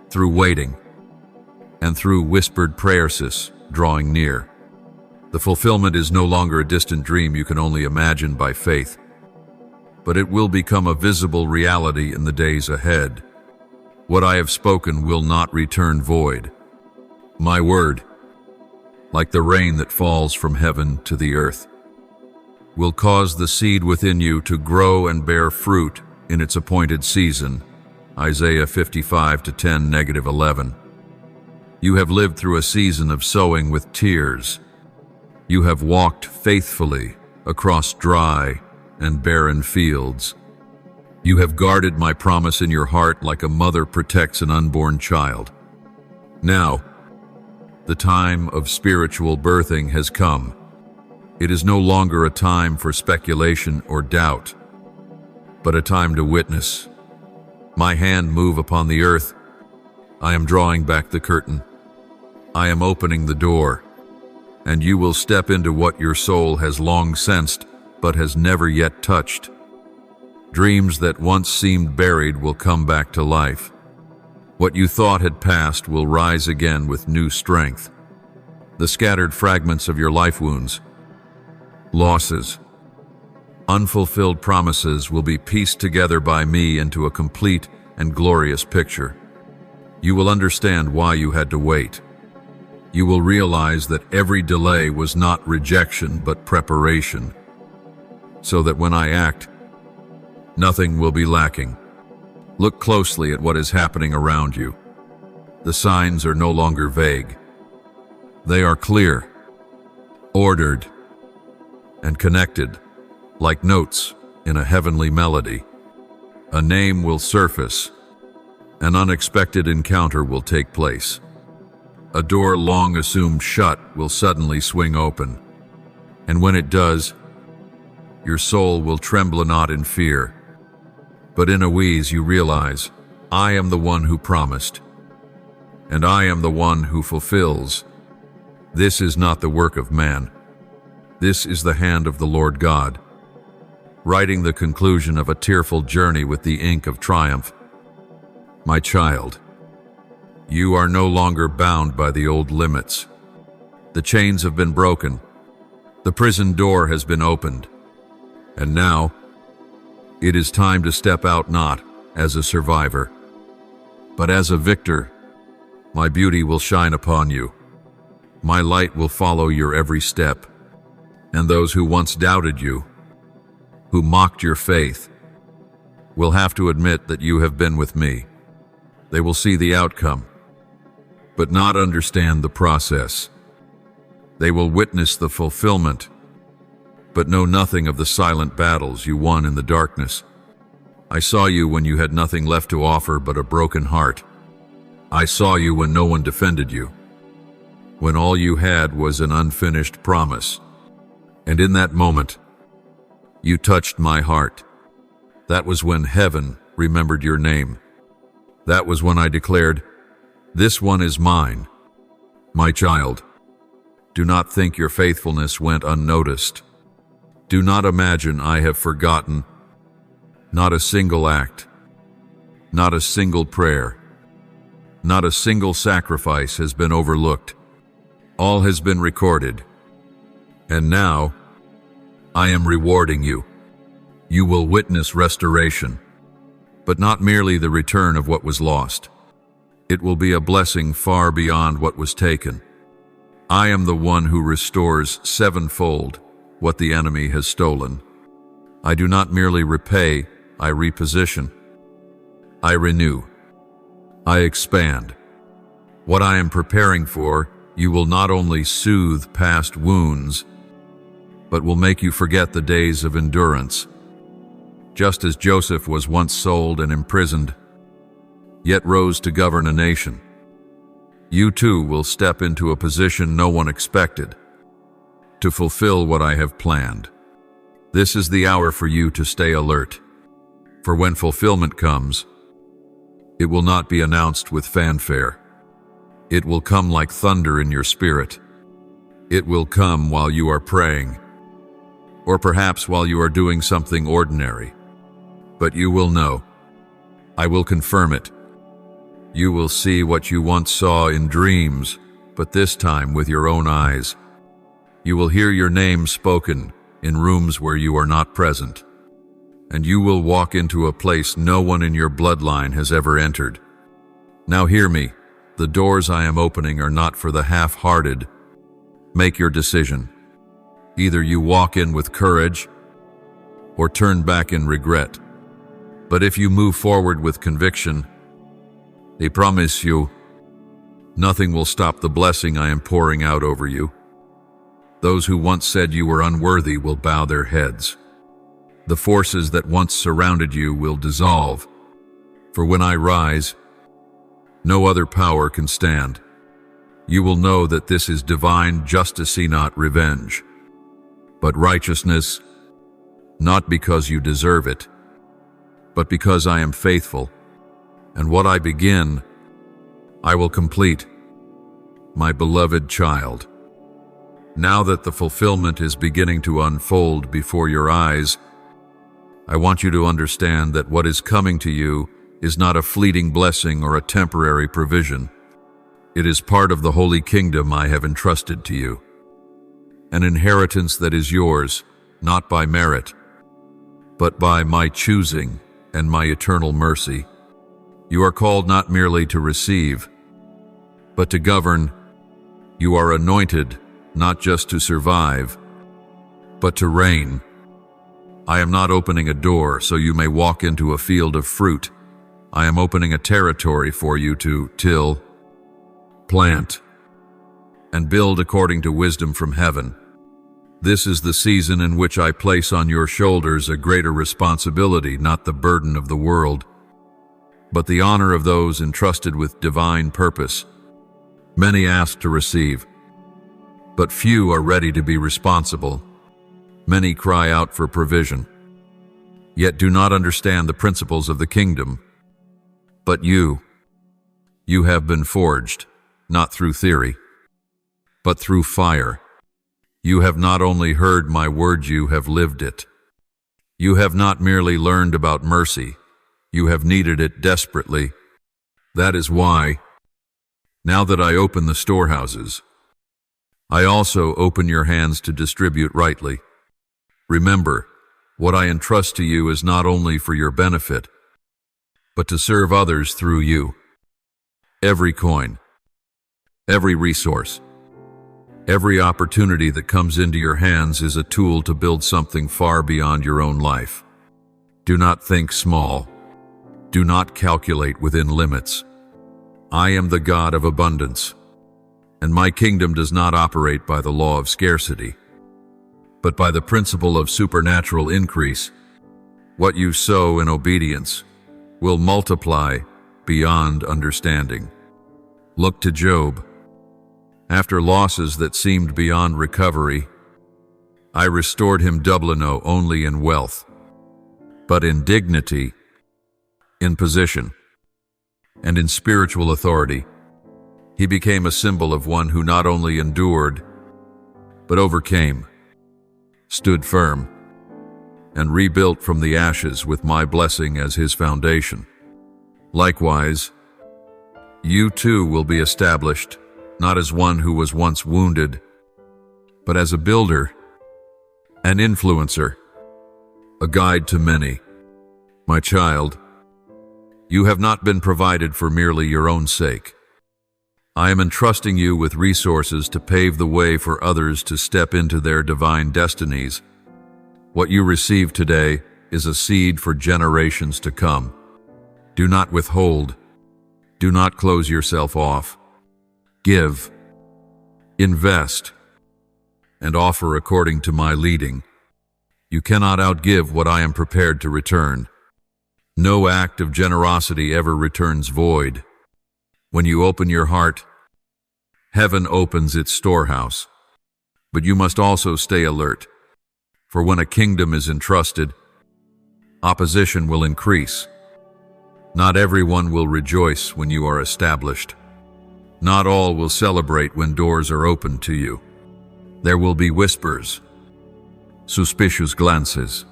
through waiting, and through whispered prayers drawing near. The fulfillment is no longer a distant dream you can only imagine by faith, but it will become a visible reality in the days ahead. What I have spoken will not return void. My word, like the rain that falls from heaven to the earth, will cause the seed within you to grow and bear fruit in its appointed season. Isaiah 55:10-11. You have lived through a season of sowing with tears. You have walked faithfully across dry and barren fields. You have guarded my promise in your heart like a mother protects an unborn child. Now, the time of spiritual birthing has come. It is no longer a time for speculation or doubt, but a time to witness. My hand move upon the earth. I am drawing back the curtain. I am opening the door, and you will step into what your soul has long sensed but has never yet touched. Dreams that once seemed buried will come back to life. What you thought had passed will rise again with new strength. The scattered fragments of your life wounds, losses, unfulfilled promises will be pieced together by me into a complete and glorious picture. You will understand why you had to wait. You will realize that every delay was not rejection but preparation, so that when I act, nothing will be lacking. Look closely at what is happening around you. The signs are no longer vague. They are clear, ordered, and connected, like notes in a heavenly melody. A name will surface. An unexpected encounter will take place. A door long assumed shut will suddenly swing open. And when it does, your soul will tremble not in fear, but in a wheeze you realize, I am the one who promised, and I am the one who fulfills. This is not the work of man. This is the hand of the Lord God, writing the conclusion of a tearful journey with the ink of triumph. My child, you are no longer bound by the old limits. The chains have been broken. The prison door has been opened. And now, it is time to step out not as a survivor, but as a victor. My beauty will shine upon you. My light will follow your every step. And those who once doubted you, who mocked your faith, will have to admit that you have been with me. They will see the outcome, but not understand the process. They will witness the fulfillment, but know nothing of the silent battles you won in the darkness. I saw you when you had nothing left to offer but a broken heart. I saw you when no one defended you, when all you had was an unfinished promise. And in that moment, you touched my heart. That was when heaven remembered your name. That was when I declared, "This one is mine, my child." Do not think your faithfulness went unnoticed. Do not imagine I have forgotten. Not a single act, not a single prayer, not a single sacrifice has been overlooked. All has been recorded. And now, I am rewarding you. You will witness restoration, but not merely the return of what was lost. It will be a blessing far beyond what was taken. I am the one who restores sevenfold what the enemy has stolen. I do not merely repay, I reposition. I renew. I expand. What I am preparing for, you will not only soothe past wounds, but will make you forget the days of endurance. Just as Joseph was once sold and imprisoned, yet rose to govern a nation, you too will step into a position no one expected, to fulfill what I have planned. This is the hour for you to stay alert, for when fulfillment comes, it will not be announced with fanfare. It will come like thunder in your spirit. It will come while you are praying, or perhaps while you are doing something ordinary. But you will know. I will confirm it. You will see what you once saw in dreams, but this time with your own eyes. You will hear your name spoken in rooms where you are not present, and you will walk into a place no one in your bloodline has ever entered. Now hear me. The doors I am opening are not for the half-hearted. Make your decision. Either you walk in with courage or turn back in regret. But if you move forward with conviction, I promise you, nothing will stop the blessing I am pouring out over you. Those who once said you were unworthy will bow their heads. The forces that once surrounded you will dissolve. For when I rise, no other power can stand. You will know that this is divine justice, not revenge, but righteousness, not because you deserve it, but because I am faithful, and what I begin, I will complete, my beloved child. Now that the fulfillment is beginning to unfold before your eyes, I want you to understand that what is coming to you is not a fleeting blessing or a temporary provision. It is part of the holy kingdom I have entrusted to you, an inheritance that is yours, not by merit, but by my choosing and my eternal mercy. You are called not merely to receive, but to govern. You are anointed not just to survive, but to reign. I am not opening a door so you may walk into a field of fruit. I am opening a territory for you to till, plant, and build according to wisdom from heaven. This is the season in which I place on your shoulders a greater responsibility, not the burden of the world, but the honor of those entrusted with divine purpose. Many ask to receive, but few are ready to be responsible. Many cry out for provision, yet do not understand the principles of the kingdom. But you have been forged, not through theory, but through fire. You have not only heard my word, you have lived it. You have not merely learned about mercy, you have needed it desperately. That is why, now that I open the storehouses, I also open your hands to distribute rightly. Remember, what I entrust to you is not only for your benefit, but to serve others through you. Every coin, every resource, every opportunity that comes into your hands is a tool to build something far beyond your own life. Do not think small. Do not calculate within limits. I am the God of abundance, and my kingdom does not operate by the law of scarcity. but by the principle of supernatural increase. What you sow in obedience will multiply beyond understanding. Look to Job. After losses that seemed beyond recovery, I restored him double only in wealth, but in dignity, in position, and in spiritual authority. He became a symbol of one who not only endured, but overcame, stood firm, and rebuilt from the ashes with my blessing as his foundation. Likewise, you too will be established, not as one who was once wounded, but as a builder, an influencer, a guide to many. My child, you have not been provided for merely your own sake. I am entrusting you with resources to pave the way for others to step into their divine destinies. What you receive today is a seed for generations to come. Do not withhold. Do not close yourself off. Give, invest, and offer according to my leading. You cannot outgive what I am prepared to return. No act of generosity ever returns void. When you open your heart, heaven opens its storehouse. But you must also stay alert, for when a kingdom is entrusted, opposition will increase. Not everyone will rejoice when you are established. Not all will celebrate when doors are opened to you. There will be whispers, suspicious glances,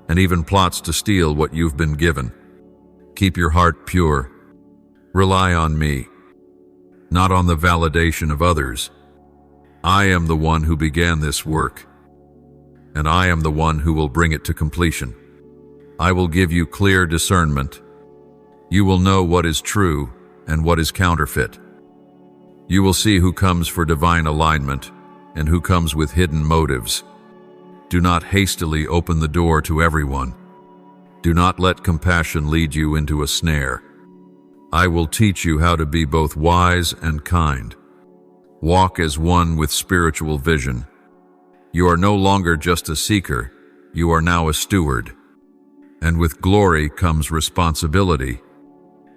and even plots to steal what you've been given. Keep your heart pure. Rely on me, not on the validation of others. I am the one who began this work, and I am the one who will bring it to completion. I will give you clear discernment. You will know what is true and what is counterfeit. You will see who comes for divine alignment and who comes with hidden motives. Do not hastily open the door to everyone. Do not let compassion lead you into a snare. I will teach you how to be both wise and kind. Walk as one with spiritual vision. You are no longer just a seeker, you are now a steward. And with glory comes responsibility.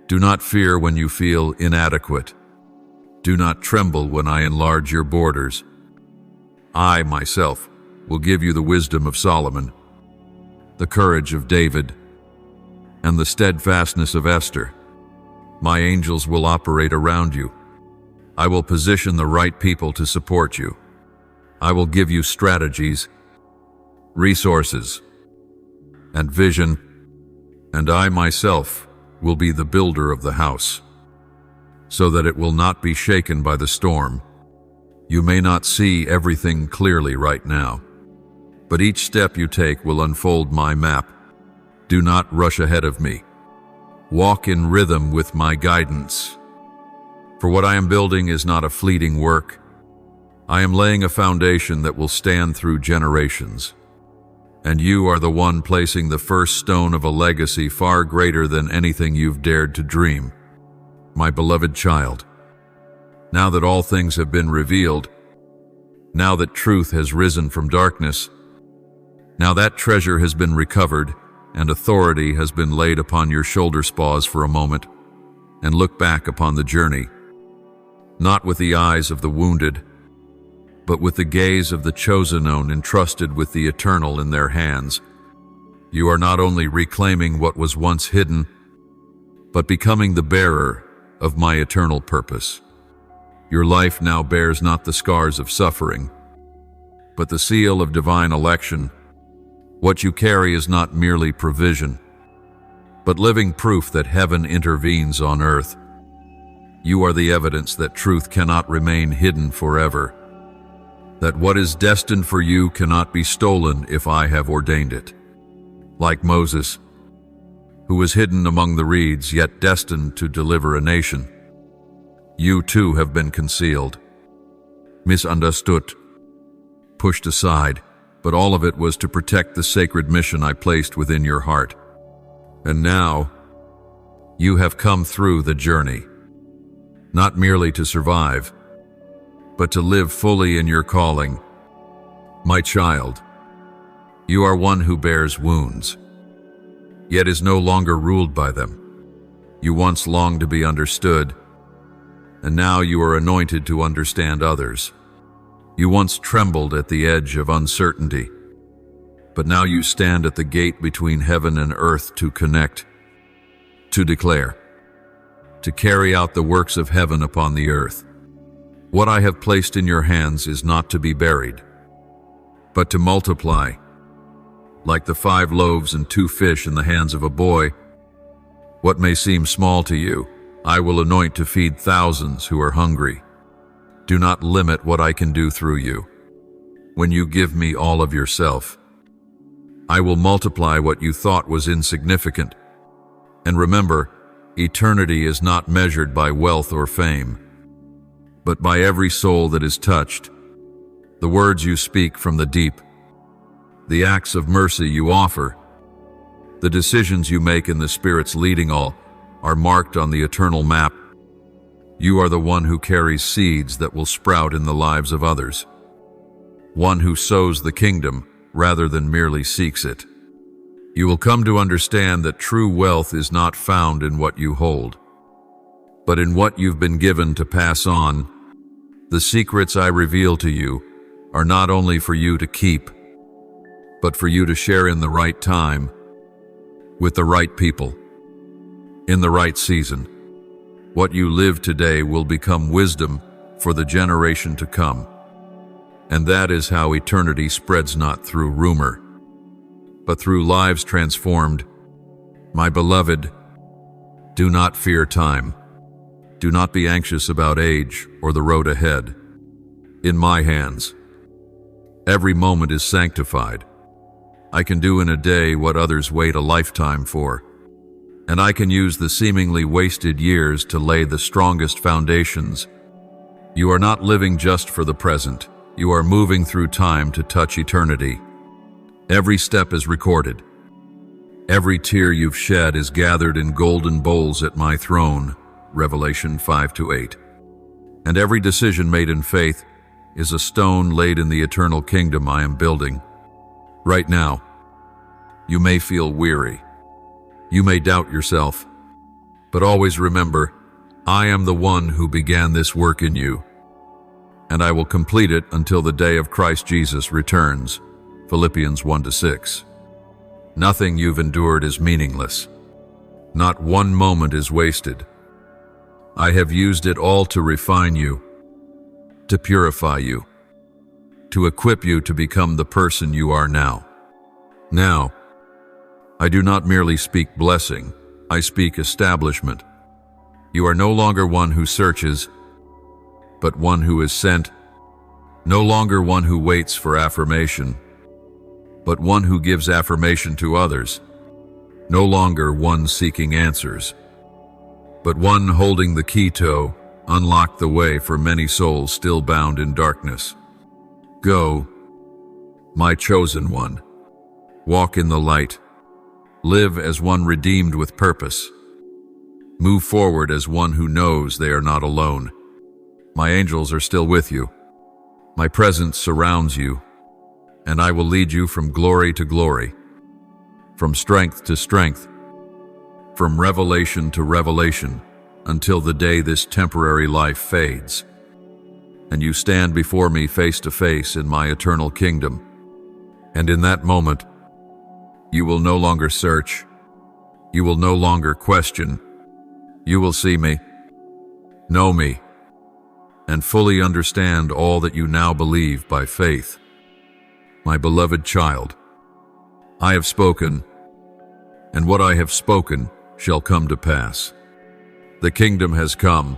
Do not fear when you feel inadequate. Do not tremble when I enlarge your borders. I, myself, will give you the wisdom of Solomon, the courage of David, and the steadfastness of Esther. My angels will operate around you. I will position the right people to support you. I will give you strategies, resources, and vision, and I myself will be the builder of the house, so that it will not be shaken by the storm. You may not see everything clearly right now, but each step you take will unfold my map. Do not rush ahead of me. Walk in rhythm with my guidance. For what I am building is not a fleeting work. I am laying a foundation that will stand through generations. And you are the one placing the first stone of a legacy far greater than anything you've dared to dream. My beloved child, now that all things have been revealed, now that truth has risen from darkness, now that treasure has been recovered and authority has been laid upon your shoulder, pause for a moment and look back upon the journey, not with the eyes of the wounded, but with the gaze of the chosen one entrusted with the eternal in their hands. You are not only reclaiming what was once hidden, but becoming the bearer of my eternal purpose. Your life now bears not the scars of suffering, but the seal of divine election. What you carry is not merely provision, but living proof that heaven intervenes on earth. You are the evidence that truth cannot remain hidden forever, that what is destined for you cannot be stolen if I have ordained it. Like Moses, who was hidden among the reeds, yet destined to deliver a nation, you too have been concealed, misunderstood, pushed aside, but all of it was to protect the sacred mission I placed within your heart. And now, you have come through the journey, not merely to survive, but to live fully in your calling. My child, you are one who bears wounds, yet is no longer ruled by them. You once longed to be understood, and now you are anointed to understand others. You once trembled at the edge of uncertainty, but now you stand at the gate between heaven and earth to connect, to declare, to carry out the works of heaven upon the earth. What I have placed in your hands is not to be buried, but to multiply. Like the 5 loaves and 2 fish in the hands of a boy, what may seem small to you, I will anoint to feed thousands who are hungry. Do not limit what I can do through you. When you give me all of yourself, I will multiply what you thought was insignificant. And remember, eternity is not measured by wealth or fame, but by every soul that is touched, the words you speak from the deep, the acts of mercy you offer, the decisions you make in the Spirit's leading all are marked on the eternal map. You are the one who carries seeds that will sprout in the lives of others, one who sows the kingdom rather than merely seeks it. You will come to understand that true wealth is not found in what you hold, but in what you've been given to pass on. The secrets I reveal to you are not only for you to keep, but for you to share in the right time, with the right people, in the right season. What you live today will become wisdom for the generation to come. And that is how eternity spreads not through rumor, but through lives transformed. My beloved, do not fear time. Do not be anxious about age or the road ahead. In my hands, every moment is sanctified. I can do in a day what others wait a lifetime for, and I can use the seemingly wasted years to lay the strongest foundations. You are not living just for the present. You are moving through time to touch eternity. Every step is recorded. Every tear you've shed is gathered in golden bowls at my throne, Revelation 5-8. And every decision made in faith is a stone laid in the eternal kingdom I am building. Right now, you may feel weary. You may doubt yourself, but always remember, I am the one who began this work in you, and I will complete it until the day of Christ Jesus returns, Philippians 1-6. Nothing you've endured is meaningless. Not one moment is wasted. I have used it all to refine you, to purify you, to equip you to become the person you are now. Now, I do not merely speak blessing, I speak establishment. You are no longer one who searches, but one who is sent, no longer one who waits for affirmation, but one who gives affirmation to others, no longer one seeking answers, but one holding the key to unlock the way for many souls still bound in darkness. Go, my chosen one. Walk in the light. Live as one redeemed with purpose. Move forward as one who knows they are not alone. My angels are still with you. My presence surrounds you, and I will lead you from glory to glory, from strength to strength, from revelation to revelation, until the day this temporary life fades, and you stand before me face to face in my eternal kingdom. And in that moment, you will no longer search, you will no longer question, you will see me, know me, and fully understand all that you now believe by faith. My beloved child, I have spoken, and what I have spoken shall come to pass. The kingdom has come.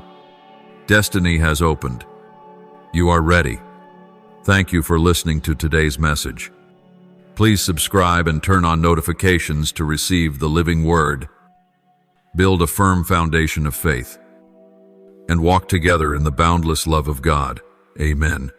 Destiny has opened. You are ready. Thank you for listening to today's message. Please subscribe and turn on notifications to receive the living word. Build a firm foundation of faith and walk together in the boundless love of God. Amen.